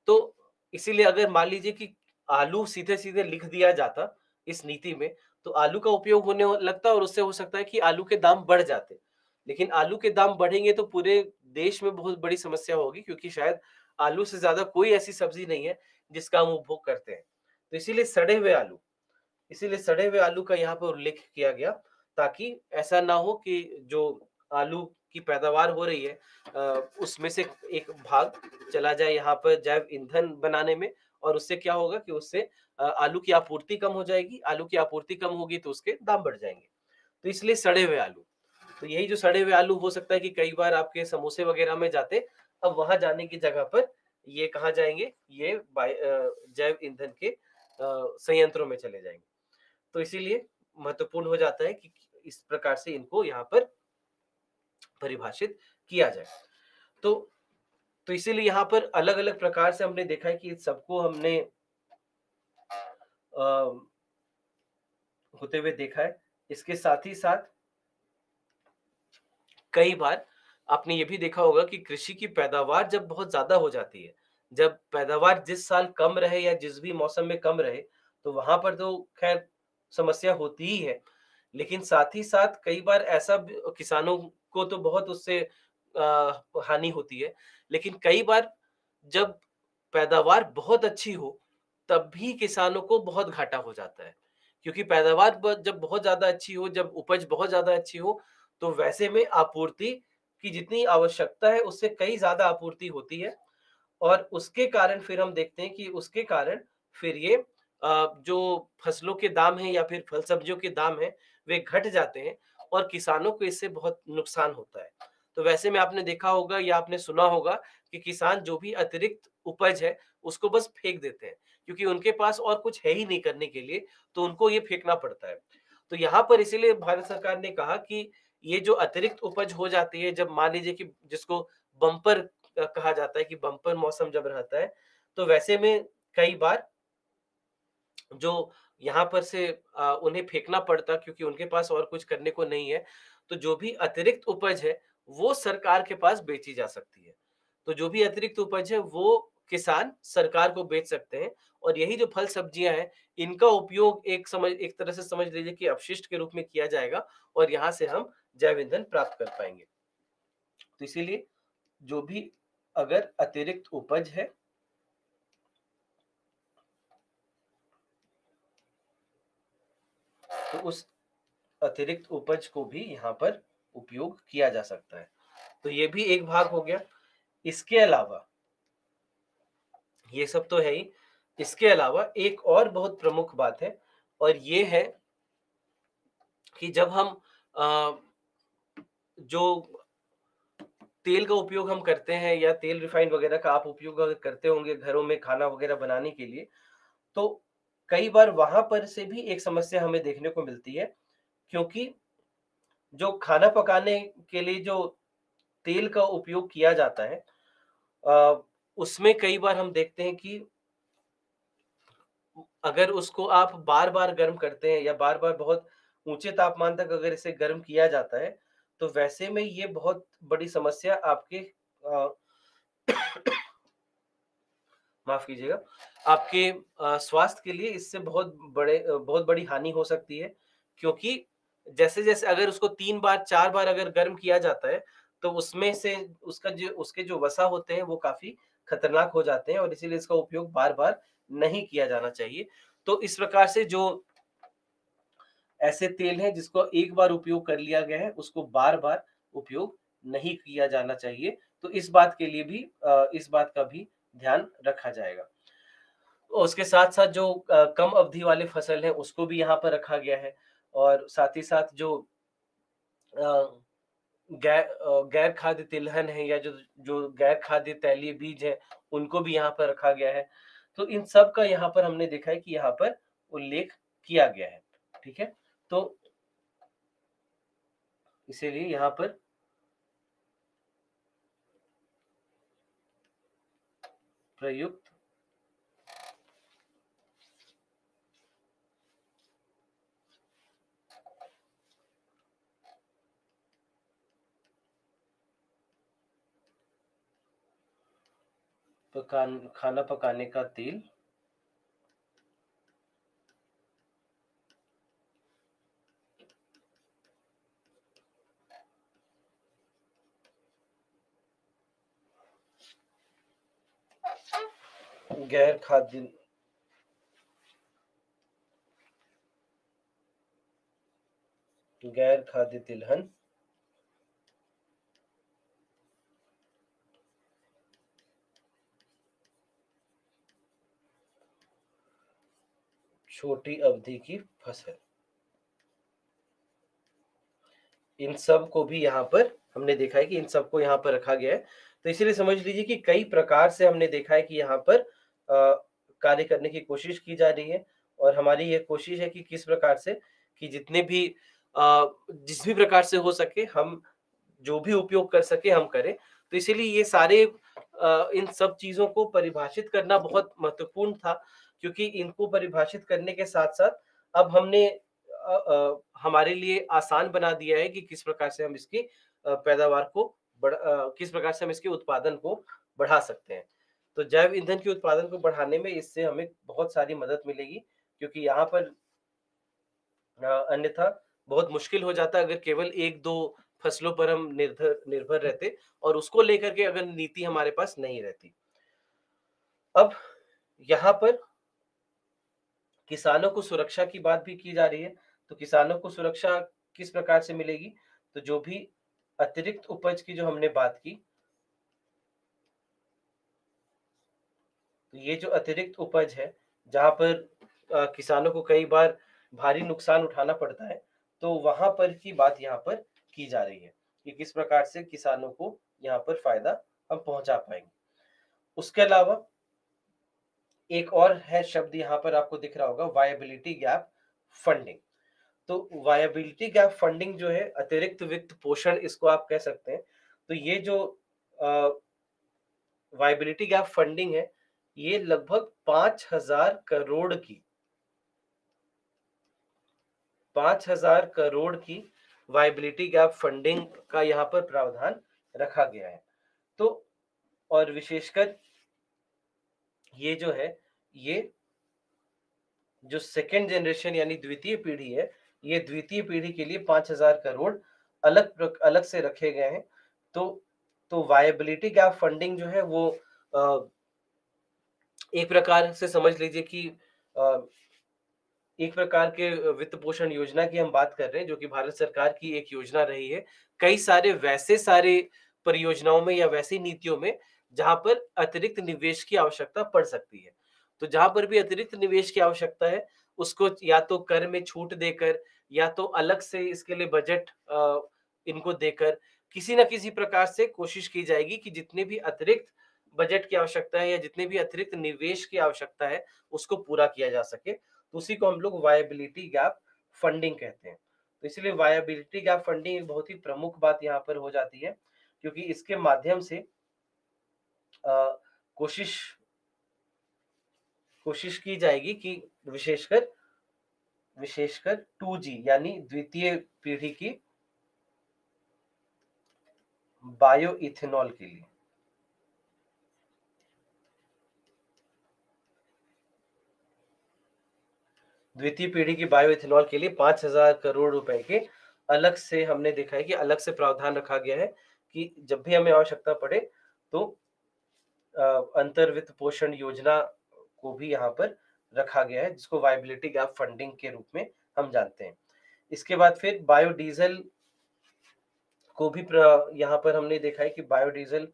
तो इसीलिए अगर मान लीजिए कि आलू सीधे-सीधे लिख दिया जाता इस नीति में, तो आलू का उपयोग होने लगता और उससे हो सकता है कि आलू के दाम बढ़ जाते। लेकिन आलू के दाम बढ़ेंगे तो पूरे देश में बहुत बड़ी समस्या होगी, क्योंकि शायद आलू से ज़्यादा कोई ऐसी सब्ज़ी नहीं है जिसका हम उपभोग करते हैं। तो इसीलिए सड़े हुए आलू का यहाँ पर उल्लेख किया गया, ताकि ऐसा ना हो कि जो आलू की पैदावार हो रही है उसमें से एक भाग चला जाए यहाँ पर जैव ईंधन बनाने में, और उससे क्या होगा कि उससे आलू की आपूर्ति कम हो जाएगी, आलू की आपूर्ति कम होगी तो उसके दाम बढ़ जाएँगे। तो इसलिए सड़े हुए आलू, तो यही जो सड़े हुए आलू हो सकता है कि कई बार आपके समोसे वगैरह में जाते, अब वहां जाने की जगह पर ये कहाँ जाएंगे, ये जैव ईंधन के संयंत्रों में चले जाएंगे। तो इसीलिए महत्वपूर्ण हो जाता है कि इस प्रकार से इनको यहाँ पर परिभाषित किया जाए। तो इसीलिए यहाँ पर अलग अलग प्रकार से हमने देखा है कि सबको हमने होते हुए देखा है। इसके साथ ही साथ कई बार आपने ये भी देखा होगा कि कृषि की पैदावार जब बहुत ज्यादा हो जाती है, जब पैदावार जिस साल कम रहे या जिस भी मौसम में कम रहे, तो वहां पर तो खैर समस्या होती ही है। लेकिन साथ ही साथ कई बार ऐसा किसानों को तो बहुत उससे हानि होती है। लेकिन कई बार जब पैदावार बहुत अच्छी हो, तब भी किसानों को बहुत घाटा हो जाता है। क्योंकि पैदावार जब बहुत ज्यादा अच्छी हो, जब उपज बहुत ज्यादा अच्छी हो, तो वैसे में आपूर्ति की जितनी आवश्यकता है उससे कई ज्यादा आपूर्ति होती है। और उसके कारण फिर हम देखते हैं कि उसके कारण फिर ये जो फसलों के दाम हैं या फिर फल सब्जियों के दाम हैं, वे घट जाते हैं और किसानों को इससे बहुत नुकसान होता है। तो वैसे में आपने देखा होगा या आपने सुना होगा कि किसान जो भी अतिरिक्त उपज है, उसको बस फेंक देते हैं, क्योंकि उनके पास और कुछ है ही नहीं करने के लिए, तो उनको ये फेंकना पड़ता है। तो यहाँ पर इसीलिए भारत सरकार ने कहा कि ये जो अतिरिक्त उपज हो जाती है, जब मान लीजिए कि जिसको बम्पर कहा जाता है कि बम्पर मौसम जब रहता है, तो वैसे में कई बार जो यहाँ पर से उन्हें फेंकना पड़ता क्योंकि उनके पास और कुछ करने को नहीं है। तो जो भी अतिरिक्त उपज है, वो सरकार के पास बेची जा सकती है। तो जो भी अतिरिक्त उपज है, वो किसान सरकार को बेच सकते हैं और यही जो फल सब्जियाँ हैं, इनका उपयोग एक तरह से समझ लीजिए कि अपशिष्ट के रूप में किया जाएगा और यहाँ से हम जैव ईंधन प्राप्त कर पाएँगे। तो इसीलिए जो भी अगर अतिरिक्त उपज है, तो उस अतिरिक्त उपज को भी यहाँ पर उपयोग किया जा सकता है। तो ये भी एक भाग हो गया। इसके अलावा ये सब तो है ही, इसके अलावा एक और बहुत प्रमुख बात है और ये है कि जब हम अ, जो तेल का उपयोग हम करते हैं या तेल रिफाइंड वगैरह का आप उपयोग अगर करते होंगे घरों में खाना वगैरह बनाने के लिए, तो कई बार वहां पर से भी एक समस्या हमें देखने को मिलती है। क्योंकि जो खाना पकाने के लिए जो तेल का उपयोग किया जाता है, अ, उसमें कई बार हम देखते हैं कि अगर उसको आप बार-बार गर्म करते हैं या बार-बार बहुत ऊँचे तापमान तक अगर इसे गर्म किया जाता है, तो वैसे में ये बहुत बड़ी समस्या आपके अ, माफ़ कीजिएगा, आपके स्वास्थ्य के लिए इससे बहुत बड़ी हानि हो सकती है। क्योंकि जैसे-जैसे अगर उसको 3 बार, 4 बार अगर गर्म किया जाता है, तो उसमें से उसके जो वसा होते हैं, वो काफ़ी खतरनाक हो जाते हैं और इसीलिए इसका उपयोग बार-बार नहीं किया जाना चाहिए। तो इस प्रकार से जो ऐसे तेल हैं जिसको एक बार उपयोग कर लिया गया है, उसको बार-बार उपयोग नहीं किया जाना चाहिए। तो इस बात का भी ध्यान रखा जाएगा। और उसके साथ-साथ जो कम अवधि वाले फसल हैं, उसको भी यहाँ पर रखा गया है और साथ ही साथ जो अ, गैर खाद्य तिलहन है या जो जो गैर खाद्य तैलीय बीज हैं, उनको भी यहाँ पर रखा गया है। तो इन सब का यहाँ पर हमने देखा है कि यहाँ पर उल्लेख किया गया है। ठीक है? तो इसीलिए यहाँ पर प्रयुक्त खाना पकाने का तेल गैर खाद्य गैर खाद्य तिलहन छोटी अवधि की फसल। इन सब को भी यहाँ पर हमने देखा है कि इन सबको यहाँ पर रखा गया है। तो इसीलिए समझ लीजिए कि कई प्रकार से हमने देखा है कि यहाँ पर कार्य करने की कोशिश की जा रही है और हमारी ये कोशिश है कि किस प्रकार से कि जितने भी जिस भी प्रकार से हो सके हम जो भी उपयोग कर सके हम करें। तो इसीलिए ये सारे इन सब चीज़ों को परिभाषित करना बहुत महत्वपूर्ण था, क्योंकि इनको परिभाषित करने के साथ-साथ अब हमने हमारे लिए आसान बना दिया है कि किस प्रकार से हम इसकी पैदावार को किस प्रकार से हम इसके उत्पादन को बढ़ा सकते हैं। तो जैव ईंधन के उत्पादन को बढ़ाने में इससे हमें बहुत सारी मदद मिलेगी, क्योंकि यहाँ पर अन्यथा बहुत मुश्किल हो जाता अगर केवल 1-2 फसलों पर हम निर्भर रहते और उसको लेकर के अगर नीति हमारे पास नहीं रहती। अब यहाँ पर किसानों को सुरक्षा की बात भी की जा रही है, तो किसानों को सुरक्षा किस प्रकार से मिलेगी? तो जो भी अतिरिक्त उपज की जो हमने बात की, तो ये जो अतिरिक्त उपज है, जहाँ पर किसानों को कई बार भारी नुकसान उठाना पड़ता है, तो वहाँ पर की बात यहाँ पर की जा रही है, कि किस प्रकार से किसानों को यहाँ पर फ़ायदा हम पहुँचा पाएँगे। उसके अलावा एक और है शब्द यहाँ पर आपको दिख रहा होगा, वायबिलिटी गैप फंडिंग। तो वायबिलिटी गैप फंडिंग जो है, अतिरिक्त वित्त पोषण इसको आप कह सकते हैं। तो ये जो अ, वायबिलिटी गैप फंडिंग है, ये लगभग 5,000 करोड़ की वायबिलिटी गैप फंडिंग का यहाँ पर प्रावधान रखा गया है। तो और विशेषकर ये जो है, ये जो सेकंड जनरेशन यानी द्वितीय पीढ़ी है, ये द्वितीय पीढ़ी के लिए 5,000 करोड़ अलग से रखे गए हैं। तो वायबिलिटी गैप फंडिंग जो है वो अ, एक प्रकार से समझ लीजिए कि अ, एक प्रकार के वित्त पोषण योजना की हम बात कर रहे हैं, जो कि भारत सरकार की एक योजना रही है। कई सारे परियोजनाओं में या वैसी नीतियों में जहाँ पर अतिरिक्त निवेश की आवश्यकता पड़ सकती है। तो जहाँ पर भी अतिरिक्त निवेश की आवश्यकता है, उसको या तो कर में छूट देकर या तो अलग से इसके लिए बजट इनको देकर किसी न किसी प्रकार से कोशिश की जाएगी कि जितने भी अतिरिक्त बजट की आवश्यकता है या जितने भी अतिरिक्त निवेश की आवश्यकता है, उसको पूरा किया जा सके। तो उसी को हम लोग वायबिलिटी गैप फंडिंग कहते हैं। तो इसलिए वायबिलिटी गैप फंडिंग एक बहुत ही प्रमुख बात यहाँ पर हो जाती है, क्योंकि इसके माध्यम से अ, कोशिश कोशिश की जाएगी कि विशेषकर विशेषकर 2G यानी द्वितीय पीढ़ी की बायो इथेनॉल के लिए। द्वितीय पीढ़ी की बायो इथेनॉल के लिए 5,000 करोड़ रुपए के अलग से हमने देखा है कि अलग से प्रावधान रखा गया है कि जब भी हमें आवश्यकता पड़े तो अंतर वित्त पोषण योजना को भी यहाँ पर रखा गया है, जिसको वायबिलिटी गैप फंडिंग के रूप में हम जानते हैं। इसके बाद फिर बायोडीजल को भी यहाँ पर हमने देखा है कि बायोडीजल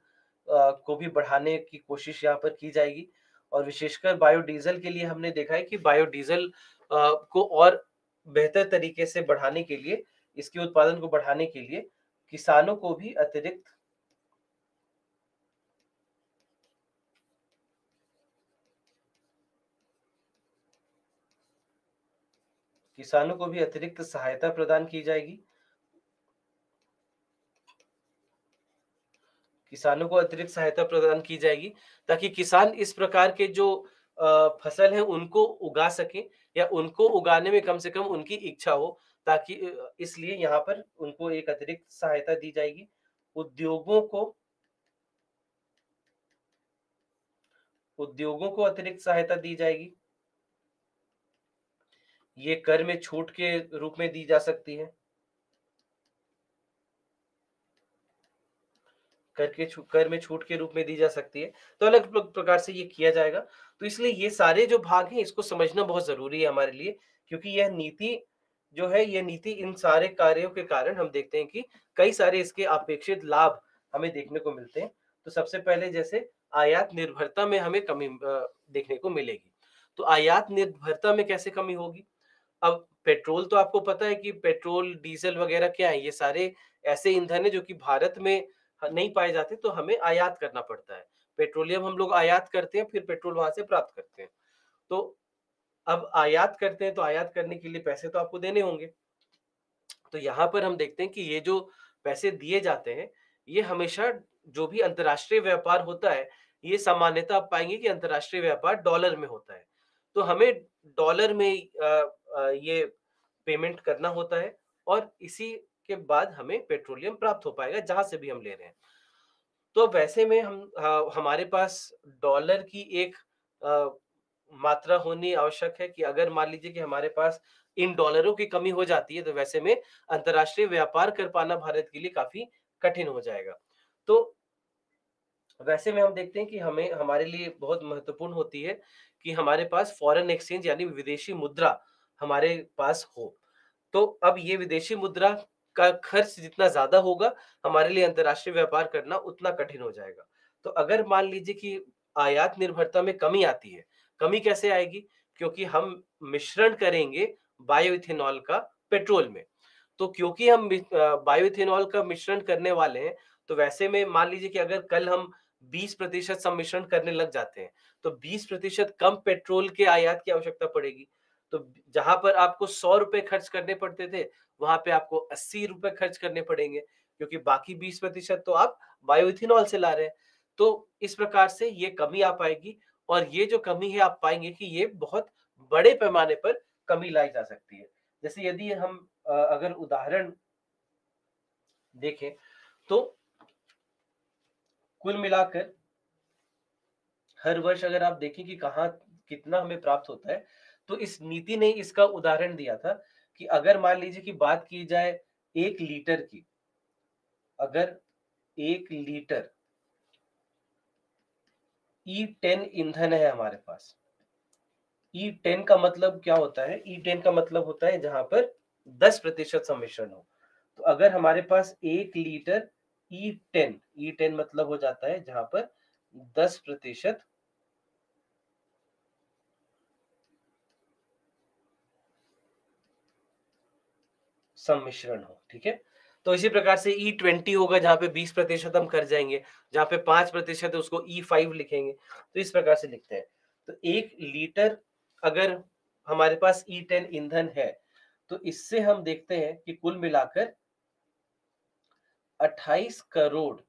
को भी बढ़ाने की कोशिश यहाँ पर की जाएगी और विशेषकर बायोडीजल के लिए हमने देखा है कि बायोडीजल को और बेहतर तरीके से बढ़ाने के लिए, इसके उत्पादन को बढ़ाने के लिए किसानों को भी अतिरिक्त सहायता प्रदान की जाएगी। किसानों को अतिरिक्त सहायता प्रदान की जाएगी ताकि किसान इस प्रकार के जो फसल है उनको उगा सकें या उनको उगाने में कम से कम उनकी इच्छा हो, ताकि इसलिए यहाँ पर उनको एक अतिरिक्त सहायता दी जाएगी। उद्योगों को उद्योगों को अतिरिक्त सहायता दी जाएगी। ये कर में छूट के रूप में दी जा सकती है। कर में छूट के रूप में दी जा सकती है। तो अलग प्रकार से ये किया जाएगा। तो इसलिए ये सारे जो भाग हैं इसको समझना बहुत ज़रूरी है हमारे लिए, क्योंकि यह नीति जो है, ये नीति इन सारे कार्यों के कारण हम देखते हैं कि कई सारे इसके अपेक्षित लाभ हमें देखने को मिलते हैं। तो सबसे पहले जैसे आयात निर्भरता में हमें कमी देखने को मिलेगी। तो आयात निर्भरता में कैसे कमी होगी? अब पेट्रोल तो आपको पता है कि पेट्रोल, डीज़ल वगैरह क्या है, ये सारे ऐसे ईंधन हैं जो कि भारत में नहीं पाए जाते, तो हमें आयात करना पड़ता है। पेट्रोलियम हम लोग आयात करते हैं, फिर पेट्रोल वहाँ से प्राप्त करते हैं। तो अब आयात करते हैं, तो आयात करने के लिए पैसे तो आपको देने होंगे। तो यहाँ पर हम देखते हैं कि ये जो पैसे दिए जाते हैं, ये हमेशा जो भी अंतर्राष्ट्रीय व्यापार होता है, ये सामान्यतः आप पाएँगे कि अंतर्राष्ट्रीय व्यापार डॉलर में होता है। तो हमें डॉलर में ये पेमेंट करना होता है और इसी के बाद हमें पेट्रोलियम प्राप्त हो पाएगा, जहाँ से भी हम ले रहे हैं। तो वैसे में हमारे पास डॉलर की एक अ, मात्रा होनी आवश्यक है कि अगर मान लीजिए कि हमारे पास इन डॉलरों की कमी हो जाती है, तो वैसे में अंतर्राष्ट्रीय व्यापार कर पाना भारत के लिए काफ़ी कठिन हो जाएगा। तो वैसे में हम देखते हैं कि हमें हमारे लिए बहुत महत्वपूर्ण होती है कि हमारे पास फॉरेन एक्सचेंज यानी विदेशी मुद्रा हमारे पास हो। तो अब ये विदेशी मुद्रा का खर्च जितना ज़्यादा होगा, हमारे लिए अंतर्राष्ट्रीय व्यापार करना उतना कठिन हो जाएगा। तो अगर मान लीजिए कि आयात निर्भरता में कमी आती है, कमी कैसे आएगी? क्योंकि हम मिश्रण करेंगे बायोइथेनॉल का पेट्रोल में। तो क्योंकि हम बायोइथेनॉल का मिश्रण करने वाले हैं, तो वैसे में मान लीजिए कि अगर कल हम 20% सम्मिश्रण करने लग जाते हैं, तो 20% कम पेट्रोल के आयात की आवश्यकता पड़ेगी। तो जहाँ पर आपको ₹100 खर्च करने पड़ते थे, वहाँ पे आपको ₹80 खर्च करने पड़ेंगे, क्योंकि बाकी 20% तो आप बायोइथेनॉल से ला रहे हैं। तो इस प्रकार से ये कमी आ पाएगी और ये जो कमी है आप पाएँगे कि ये बहुत बड़े पैमाने पर कमी लाई जा सकती है। जैसे यदि हम अगर उदाहरण देखें, तो कुल मिलाकर हर वर्ष अगर आप देखें कि कहाँ कितना हमें प्राप्त होता है, तो इस नीति ने इसका उदाहरण दिया था कि अगर मान लीजिए कि बात की जाए 1 लीटर की, अगर 1 लीटर E10 ईंधन है हमारे पास। E10 का मतलब क्या होता है? E10 का मतलब होता है जहाँ पर 10% सम्मिश्रण हो। तो अगर हमारे पास 1 लीटर E10, E10 मतलब हो जाता है जहाँ पर 10% सम्मिश्रण हो, ठीक है? तो इसी प्रकार से E20 होगा जहाँ पे 20% हम कर जाएँगे, जहाँ पे 5% है उसको E5 लिखेंगे, तो इस प्रकार से लिखते हैं। तो 1 लीटर अगर हमारे पास E10 ईंधन है, तो इससे हम देखते हैं कि कुल मिलाकर 28 करोड़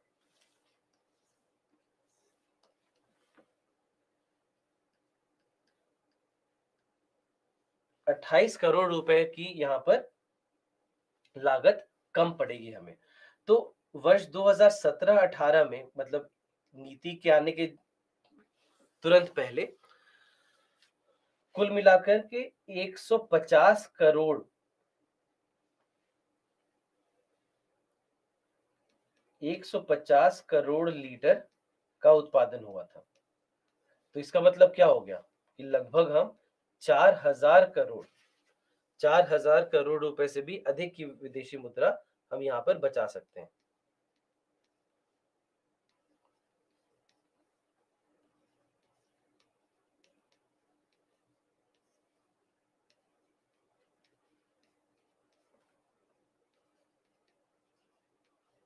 28 करोड़ रुपए की यहाँ पर लागत कम पड़ेगी हमें। तो वर्ष 2017-18 में मतलब नीति के आने के तुरंत पहले कुल मिलाकर के 150 करोड़ 150 करोड़ लीटर का उत्पादन हुआ था। तो इसका मतलब क्या हो गया कि लगभग हम 4000 करोड़ रुपए से भी अधिक की विदेशी मुद्रा हम यहाँ पर बचा सकते हैं।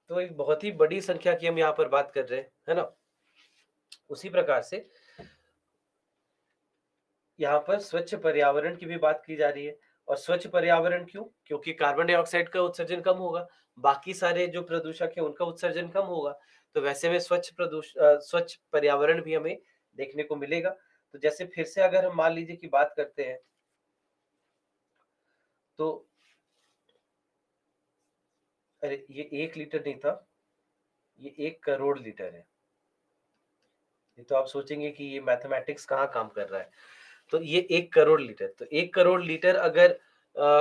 तो एक बहुत ही बड़ी संख्या की हम यहाँ पर बात कर रहे हैं, है ना? उसी प्रकार से यहाँ पर स्वच्छ पर्यावरण की भी बात की जा रही है और स्वच्छ पर्यावरण क्यों? क्योंकि कार्बन डाइऑक्साइड का उत्सर्जन कम होगा, बाकी सारे जो प्रदूषक हैं उनका उत्सर्जन कम होगा, तो वैसे में स्वच्छ पर्यावरण भी हमें देखने को मिलेगा। तो जैसे फिर से अगर हम मान लीजिए कि बात करते हैं, तो अरे ये 1 लीटर नहीं था, ये 1 करोड़ लीटर है। ये तो आप सोचेंगे कि ये मैथमेटिक्स कहाँ काम कर रहा है? तो ये 1 करोड़ लीटर, तो 1 करोड़ लीटर अगर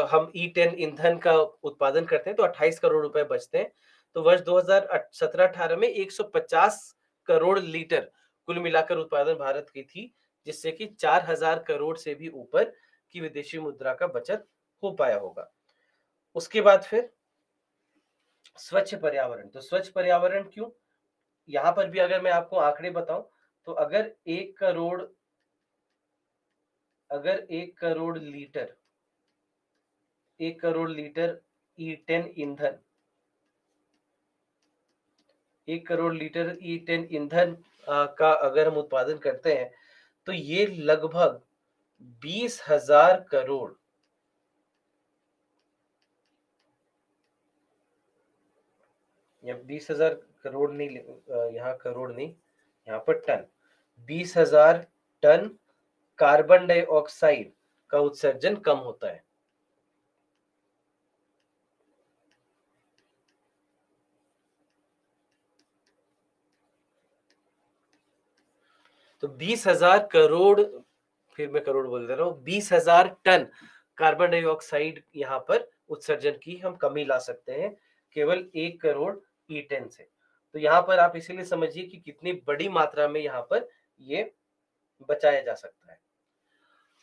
हम E10 ईंधन का उत्पादन करते हैं तो 28 करोड़ रुपए बचते हैं। तो वर्ष 2017-18 में 150 करोड़ लीटर कुल मिलाकर उत्पादन भारत की थी, जिससे कि 4000 करोड़ से भी ऊपर की विदेशी मुद्रा का बचत हो पाया होगा। उसके बाद फिर स्वच्छ पर्यावरण, तो स्वच्छ पर्यावरण क्यों? यहाँ पर भी अगर मैं आपको आंकड़े बताऊँ, तो अगर 1 crore litre 1 crore litre E10 ईंधन, 1 करोड़ लीटर E10 ईंधन का अगर हम उत्पादन करते हैं तो ये लगभग 20,000 करोड़, या 20,000 करोड़ नहीं, यहाँ करोड़ नहीं, यहाँ पर टन, 20,000 टन कार्बन डाइऑक्साइड का उत्सर्जन कम होता है। तो 20,000 करोड़, फिर मैं करोड़ बोल दे रहा हूँ, 20,000 टन कार्बन डाइऑक्साइड यहाँ पर उत्सर्जन की हम कमी ला सकते हैं केवल 1 करोड़ E10 से। तो यहाँ पर आप इसीलिए समझिए कि कितनी बड़ी मात्रा में यहाँ पर ये बचाया जा सकता है।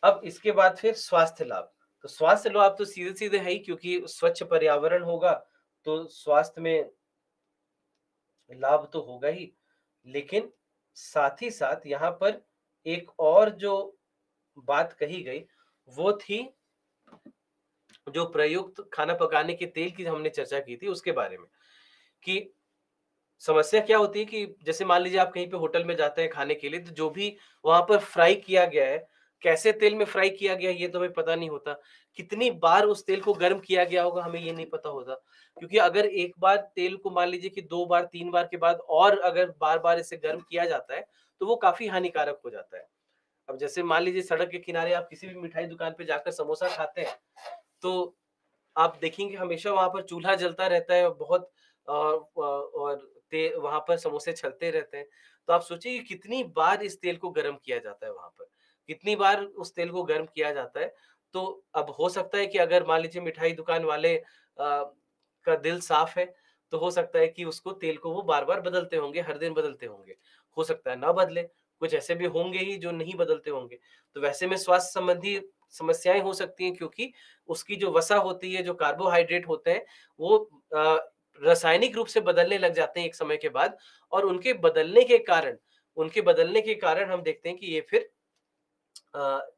अब इसके बाद फिर स्वास्थ्य लाभ। तो स्वास्थ्य लाभ तो सीधे सीधे है ही, क्योंकि स्वच्छ पर्यावरण होगा तो स्वास्थ्य में लाभ तो होगा ही, लेकिन साथ ही साथ यहाँ पर एक और जो बात कही गई वो थी जो प्रयुक्त खाना पकाने के तेल की हमने चर्चा की थी उसके बारे में, कि समस्या क्या होती है कि जैसे मान लीजिए आप कहीं पे होटल में जाते हैं खाने के लिए, तो जो भी वहां पर फ्राई किया गया है, कैसे तेल में फ्राई किया गया है ये तो हमें पता नहीं होता, कितनी बार उस तेल को गर्म किया गया होगा हमें ये नहीं पता होता, क्योंकि अगर एक बार तेल को मान लीजिए कि 2 बार 3 बार के बाद और अगर बार बार इसे गर्म किया जाता है तो वो काफी हानिकारक हो जाता है। अब जैसे मान लीजिए सड़क के किनारे आप किसी भी मिठाई दुकान पे जाकर समोसा खाते हैं, तो आप देखेंगे हमेशा वहां पर चूल्हा जलता रहता है, बहुत और वहां पर समोसे चलते रहते हैं। तो आप सोचिए कि कितनी बार इस तेल को गर्म किया जाता है वहां पर, कितनी बार उस तेल को गर्म किया जाता है। तो अब हो सकता है कि अगर मान लीजिए मिठाई दुकान वाले का दिल साफ है, तो हो सकता है कि उसको तेल को वो बार बार बदलते होंगे, हर दिन बदलते होंगे। हो सकता है ना बदले, कुछ ऐसे भी होंगे ही जो नहीं बदलते होंगे। तो वैसे में स्वास्थ्य संबंधी समस्याएं हो सकती हैं, क्योंकि उसकी जो वसा होती है, जो कार्बोहाइड्रेट होते हैं, वो रासायनिक रूप से बदलने लग जाते हैं एक समय के बाद, और उनके बदलने के कारण हम देखते हैं कि ये फिर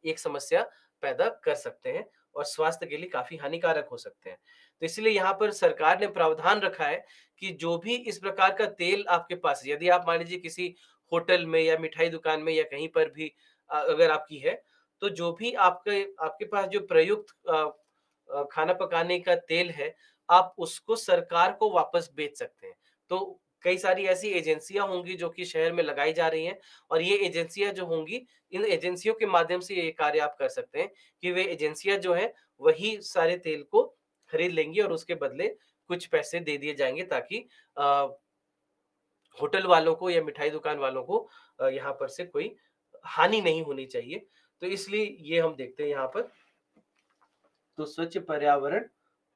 एक समस्या पैदा कर सकते हैं और स्वास्थ्य के लिए काफ़ी हानिकारक हो सकते हैं। तो इसलिए यहाँ पर सरकार ने प्रावधान रखा है कि जो भी इस प्रकार का तेल आपके पास, यदि आप मान लीजिए किसी होटल में या मिठाई दुकान में या कहीं पर भी अगर आपकी है, तो जो भी आपके आपके पास जो प्रयुक्त खाना पकाने का तेल है, आप उसको सरकार को वापस बेच सकते हैं। तो कई सारी ऐसी एजेंसियाँ होंगी जो कि शहर में लगाई जा रही हैं, और ये एजेंसियाँ जो होंगी, इन एजेंसियों के माध्यम से ये कार्य आप कर सकते हैं कि वे एजेंसियाँ जो हैं, वही सारे तेल को खरीद लेंगी और उसके बदले कुछ पैसे दे दिए जाएँगे, ताकि अ, होटल वालों को या मिठाई दुकान वालों को यहाँ पर से कोई हानि नहीं होनी चाहिए। तो इसलिए ये हम देखते हैं यहाँ पर, तो स्वच्छ पर्यावरण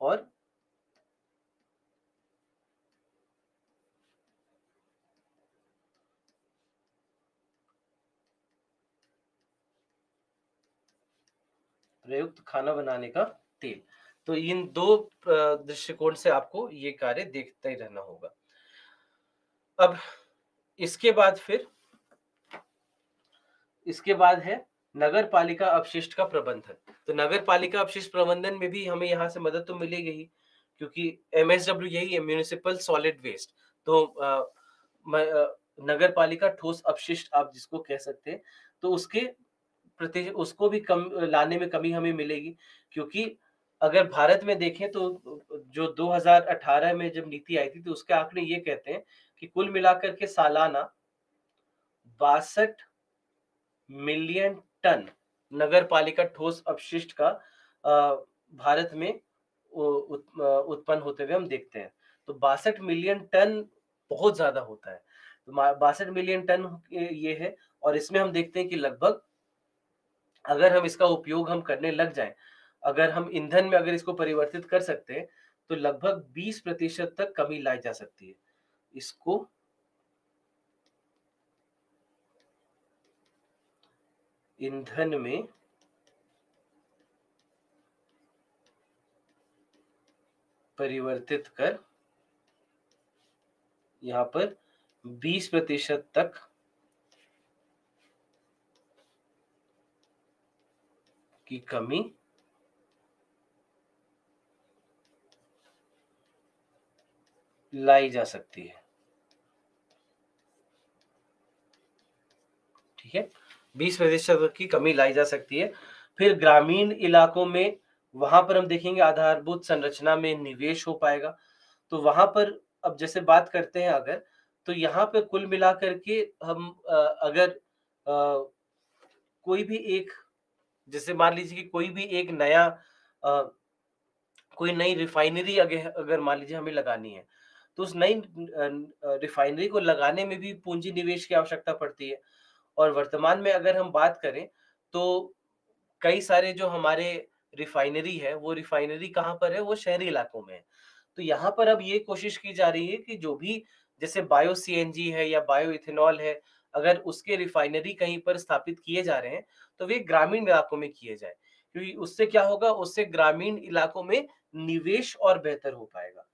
और प्रयुक्त खाना बनाने का तेल। तो इन 2 दृष्टिकोण से आपको ये कार्य देखते ही रहना होगा। अब इसके बाद फिर इसके बाद है नगर पालिका अपशिष्ट का प्रबंधन। तो नगर पालिका अपशिष्ट प्रबंधन में भी हमें यहाँ से मदद तो मिलेगी ही, क्योंकि एमएसडब्ल्यू यही है, म्युनिसिपल सॉलिड वेस्ट। तो नगर पालिका ठोस अपशिष्ट आप जिसको कह सकते हैं, तो उसको भी कम लाने में कमी हमें मिलेगी, क्योंकि अगर भारत में देखें तो जो 2018 में जब नीति आई थी, तो उसके आंकड़े ये कहते हैं कि कुल मिलाकर के सालाना 62 मिलियन टन नगर पालिका ठोस अपशिष्ट का भारत में उत्पन्न होते हुए हम देखते हैं। तो 62 मिलियन टन बहुत ज्यादा होता है। तो 62 मिलियन टन ये है, और इसमें हम देखते हैं कि लगभग, अगर हम इसका उपयोग हम करने लग जाएं, अगर हम ईंधन में अगर इसको परिवर्तित कर सकते हैं, तो लगभग 20% तक कमी लाई जा सकती है। इसको ईंधन में परिवर्तित कर यहाँ पर 20% तक की कमी लाई जा सकती है। ठीक है, 20% की कमी लाई जा सकती है। फिर ग्रामीण इलाकों में, वहां पर हम देखेंगे आधारभूत संरचना में निवेश हो पाएगा। तो वहां पर अब जैसे बात करते हैं अगर, तो यहाँ पे कुल मिलाकर के हम अगर कोई भी एक, जैसे मान लीजिए कि कोई भी एक नया कोई नई रिफाइनरी अगर अगर मान लीजिए हमें लगानी है, तो उस नई रिफाइनरी को लगाने में भी पूंजी निवेश की आवश्यकता पड़ती है। और वर्तमान में अगर हम बात करें, तो कई सारे जो हमारे रिफाइनरी है, वो रिफाइनरी कहाँ पर है? वो शहरी इलाकों में है। तो यहाँ पर अब ये कोशिश की जा रही है कि जो भी जैसे बायो सीएनजी है या बायो इथेनॉल है, अगर उसके रिफाइनरी कहीं पर स्थापित किए जा रहे हैं, तो वे ग्रामीण इलाकों में किए जाएँ। क्योंकि उससे क्या होगा? उससे ग्रामीण इलाकों में निवेश और बेहतर हो पाएगा।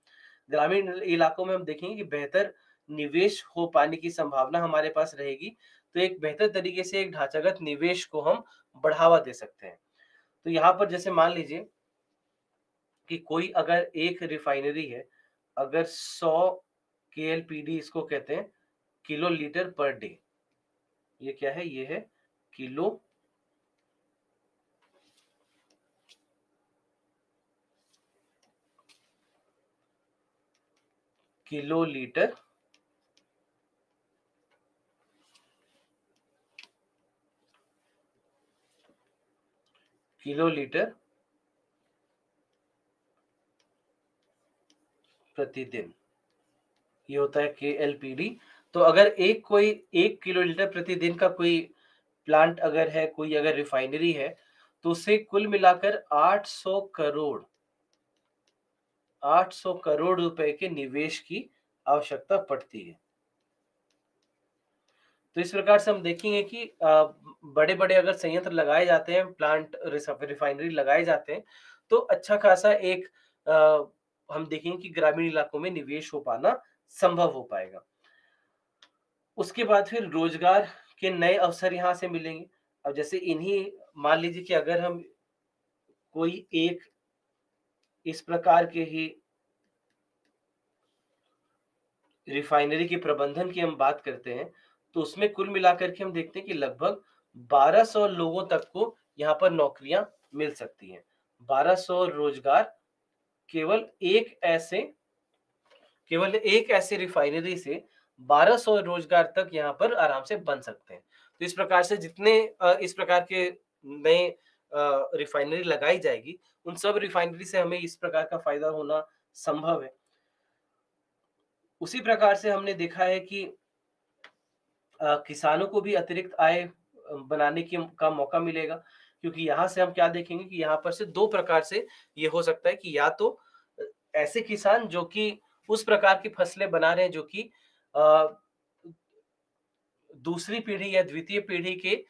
ग्रामीण इलाकों में हम देखेंगे कि बेहतर निवेश हो पाने की संभावना हमारे पास रहेगी, तो एक बेहतर तरीके से एक ढांचागत निवेश को हम बढ़ावा दे सकते हैं। तो यहाँ पर जैसे मान लीजिए कि कोई अगर एक रिफाइनरी है, अगर 100 केएलपीडी इसको कहते हैं, किलो लीटर पर डे। ये क्या है? ये है kilo kilo litre kilo litre प्रतिदिन, ये होता है केएलपीडी। तो अगर एक कोई 1 किलो लीटर प्रतिदिन का कोई प्लांट अगर है, कोई अगर रिफाइनरी है, तो उसे कुल मिलाकर 800 करोड़ रुपए के निवेश की आवश्यकता पड़ती है। तो इस प्रकार से हम देखेंगे कि बड़े-बड़े अगर संयंत्र लगाए जाते हैं, प्लांट रिफाइनरी लगाए जाते हैं, तो अच्छा खासा एक हम देखेंगे कि ग्रामीण इलाकों में निवेश हो पाना संभव हो पाएगा। उसके बाद फिर रोजगार के नए अवसर यहाँ से मिलेंगे। अब जैसे इन्हीं, मान लीजिए कि अगर हम कोई एक इस प्रकार के ही रिफाइनरी के प्रबंधन की हम बात करते हैं, तो उसमें कुल मिलाकर के हम देखते हैं कि लगभग 1200 लोगों तक को यहाँ पर नौकरियां मिल सकती हैं। 1200 रोजगार केवल एक ऐसे केवल एक ऐसी रिफाइनरी से 1200 रोजगार तक यहाँ पर आराम से बन सकते हैं। तो इस प्रकार से जितने इस प्रकार के नए रिफाइनरी लगाई जाएगी, उन सब रिफाइनरी से हमें इस प्रकार का फायदा होना संभव है। उसी प्रकार से हमने देखा है कि किसानों को भी अतिरिक्त आय बनाने की का मौका मिलेगा, क्योंकि यहाँ से हम क्या देखेंगे कि यहाँ पर से 2 प्रकार से ये हो सकता है कि या तो अ, ऐसे किसान जो कि उस प्रकार की फसलें बना रहे हैं जो कि अ, दूसरी पीढ़ी या द्वितीय पीढ़ी के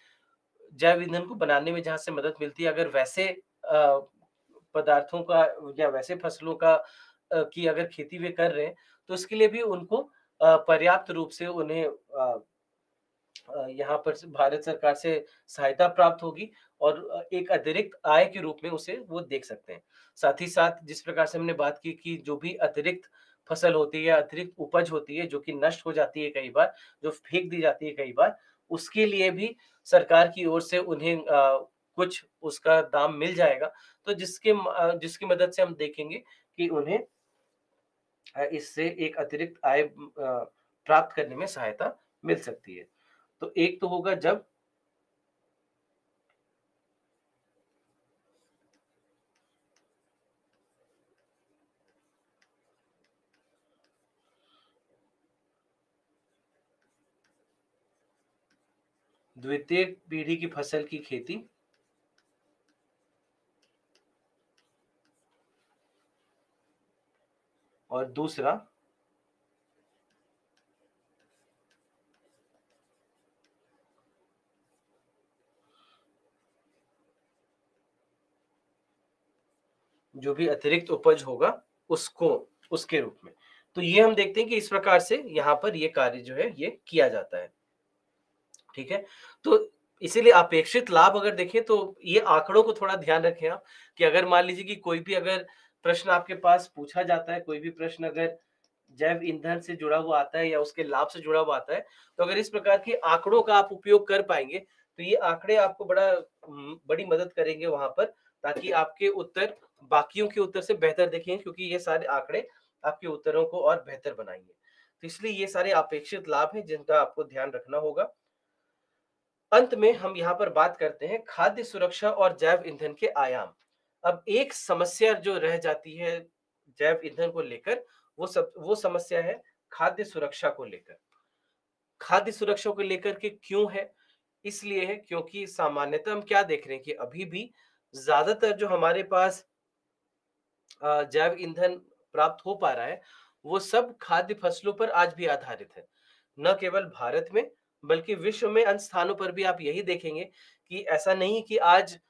जैव ईंधन को बनाने में जहाँ से मदद मिलती है, अगर वैसे पदार्थों का या वैसे फसलों का की अगर खेती वे कर रहे हैं, तो उसके लिए भी उनको पर्याप्त रूप से उन्हें यहाँ पर से भारत सरकार से सहायता प्राप्त होगी और एक अतिरिक्त आय के रूप में उसे वो देख सकते हैं। साथ ही साथ जिस प्रकार से हमने बात की कि जो भी अतिरिक्त फसल होती है, अतिरिक्त उपज होती है, जो कि नष्ट हो जाती है कई बार, जो फेंक दी जाती है कई बार, उसके लिए भी सरकार की ओर से उन्हें कुछ उसका दाम मिल जाएगा। तो जिसकी मदद से हम देखेंगे कि उन्हें इससे एक अतिरिक्त आय प्राप्त करने में सहायता मिल सकती है। तो एक तो होगा जब द्वितीय पीढ़ी की फसल की खेती, और दूसरा जो भी अतिरिक्त उपज होगा उसको उसके रूप में। तो ये हम देखते हैं कि इस प्रकार से यहाँ पर ये कार्य जो है ये किया जाता है। ठीक है? तो इसीलिए अपेक्षित लाभ अगर देखें तो ये आंकड़ों को थोड़ा ध्यान रखें आप, कि अगर मान लीजिए कि कोई भी अगर प्रश्न आपके पास पूछा जाता है, कोई भी प्रश्न अगर जैव ईंधन से जुड़ा हुआ आता है या उसके लाभ से जुड़ा हुआ आता है, तो अगर इस प्रकार के आंकड़ों का आप उपयोग कर पाएँगे, तो ये आंकड़े आपको बड़ी मदद करेंगे वहाँ पर, ताकि आपके उत्तर बाकियों के उत्तर से बेहतर दिखें, क्योंकि ये सारे आंकड़े आपके उत्तरों को और बेहतर बनाएँगे। तो इसलिए ये सारे अपेक्षित लाभ हैं जिनका आपको ध्यान रखना होगा। अंत में हम यहाँ पर बात करते हैं खाद्य सुरक्षा और जैव ईंधन के आयाम। अब एक समस्या जो रह जाती है जैव ईंधन को लेकर, वो समस्या है खाद्य सुरक्षा को लेकर। खाद्य सुरक्षा को लेकर के क्यों है? इसलिए है क्योंकि सामान्यतः हम क्या देख रहे हैं कि अभी भी ज़्यादातर जो हमारे पास जैव ईंधन प्राप्त हो पा रहा है, वो सब खाद्य फसलों पर आज भी आधारित है। न केवल भारत में, बल्कि विश्व में अन्य स्थानों पर भी आप यही देखेंगे कि ऐसा नहीं कि आज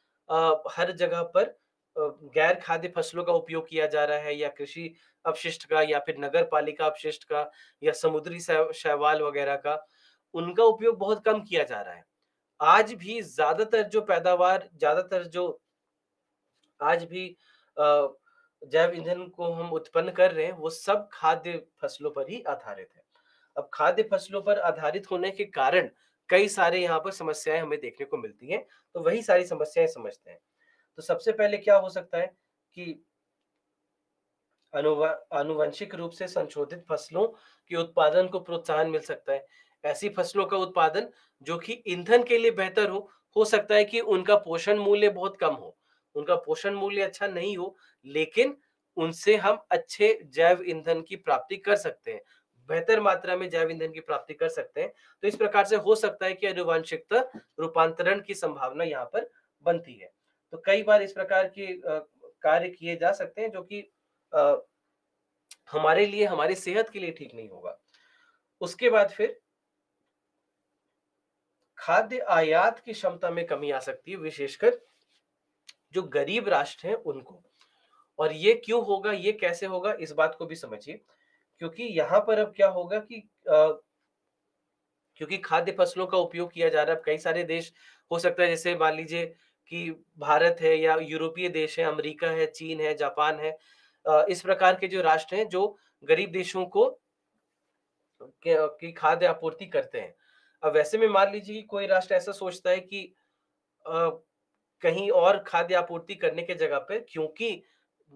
हर जगह पर गैर खाद्य फसलों का उपयोग किया जा रहा है, या कृषि अपशिष्ट का, या फिर नगर पालिका अपशिष्ट का, या समुद्री शैवाल वगैरह का, उनका उपयोग बहुत कम किया जा रहा है। आज भी ज़्यादातर जो आज भी अ, जैव ईंधन को हम उत्पन्न कर रहे हैं, वो सब खाद्य फसलों पर ही आधारित है। अब खाद्य फसलों पर आधारित होने के कारण कई सारे यहाँ पर समस्याएँ हमें देखने को मिलती हैं, तो वही सारी समस्याएँ समझते हैं। तो सबसे पहले क्या हो सकता है कि आनुवंशिक रूप से संशोधित फसलों के उत्पादन को प्रोत्साहन मिल सकता है। ऐसी फसलों का उत्पादन जो कि ईंधन के लिए बेहतर हो सकता है कि उनका पोषण मूल्य बहुत कम हो, उनका पोषण मूल्य अच्छा नहीं हो, लेकिन उनसे हम अच्छे जैव ईंधन की प्राप्ति कर सकते हैं, बेहतर मात्रा में जैव ईंधन की प्राप्ति कर सकते हैं। तो इस प्रकार से हो सकता है कि आनुवांशिकता रूपांतरण की संभावना यहाँ पर बनती है। तो कई बार इस प्रकार के कार्य किए जा सकते हैं जो कि अ, हमारे लिए, हमारी सेहत के लिए ठीक नहीं होगा। उसके बाद फिर खाद्य आयात की क्षमता में कमी आ सकती है, विशेषकर जो गरीब राष्ट्र हैं उनको। और ये क्यों होगा, ये कैसे होगा, इस बात को भी समझिए। क्योंकि यहाँ पर अब क्या होगा कि क्योंकि खाद्य फसलों का उपयोग किया जा रहा है, अब कई सारे देश हो सकता है, जैसे मान लीजिए कि भारत है, या यूरोपीय देश है, अमेरिका है, चीन है, जापान है, इस प्रकार के जो राष्ट्र हैं जो गरीब देशों को की खाद्य आपूर्ति करते हैं। अब वैसे में मान लीजिए कि कोई राष्ट्र ऐसा सोचता है कि अ, कहीं और खाद्य आपूर्ति करने के जगह पे, क्योंकि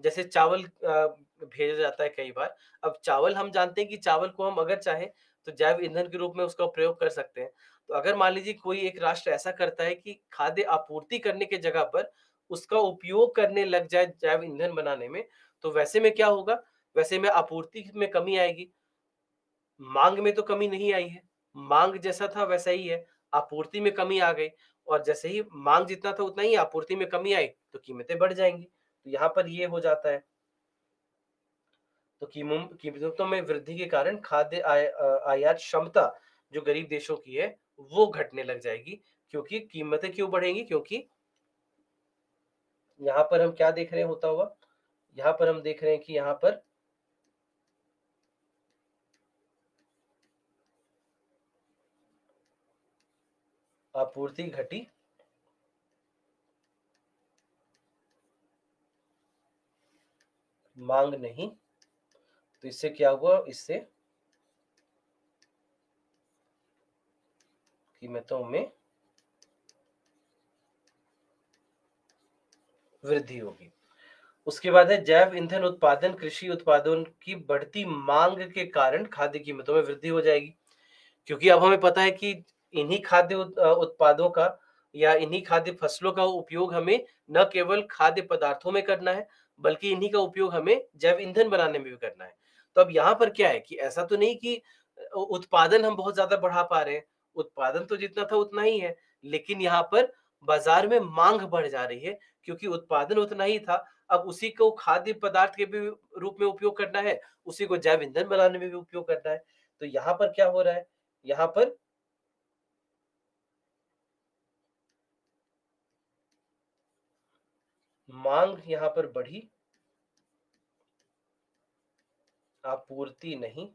जैसे चावल भेजा जाता है कई बार। अब चावल हम जानते हैं कि चावल को हम अगर चाहें तो जैव ईंधन के रूप में उसका प्रयोग कर सकते हैं। तो अगर मान लीजिए कोई एक राष्ट्र ऐसा करता है कि खाद्य आपूर्ति करने के जगह पर उसका उपयोग करने लग जाए जैव ईंधन बनाने में, तो वैसे में क्या होगा? वैसे में आपूर्ति में कमी आएगी। माँग में तो कमी नहीं आई है, माँग जैसा था वैसा ही है, आपूर्ति में कमी आ गई, और जैसे ही माँग जितना था उतना ही आपूर्ति में कमी आई, तो कीमतें बढ़ जाएँगी। तो यहाँ पर ये हो जाता है। तो कीमतों में वृद्धि के कारण आयात क्षमता जो गरीब देशों की है, वो घटने लग जाएगी। क्योंकि कीमतें क्यों बढ़ेंगी? क्योंकि यहाँ पर हम क्या देख रहे हैं होता हुआ? यहाँ पर हम देख रहे हैं कि यहाँ पर आपूर्ति घटी, माँग नहीं। तो इससे क्या हुआ? इससे कीमतों में वृद्धि होगी। उसके बाद है जैव ईंधन उत्पादन, कृषि उत्पादों की बढ़ती मांग के कारण खाद्य कीमतों में वृद्धि हो जाएगी। क्योंकि अब हमें पता है कि इन्हीं उत्पादों का, या इन्हीं खाद्य फसलों का उपयोग हमें न केवल खाद्य पदार्थों में करना है, बल्कि इन्हीं का उपयोग हमें जैव ईंधन बनाने में भी करना है। तो अब यहाँ पर क्या है कि ऐसा तो नहीं कि उत्पादन हम बहुत ज्यादा बढ़ा पा रहे हैं, उत्पादन तो जितना था उतना ही है, लेकिन यहाँ पर बाजार में मांग बढ़ जा रही है, क्योंकि उत्पादन उतना ही था। अब उसी को खाद्य पदार्थ के भी रूप में उपयोग करना है, उसी को जैव ईंधन बनाने में भी उपयोग करना है। तो यहाँ पर क्या हो रहा है? यहाँ पर मांग यहाँ पर बढ़ी, आपूर्ति नहीं।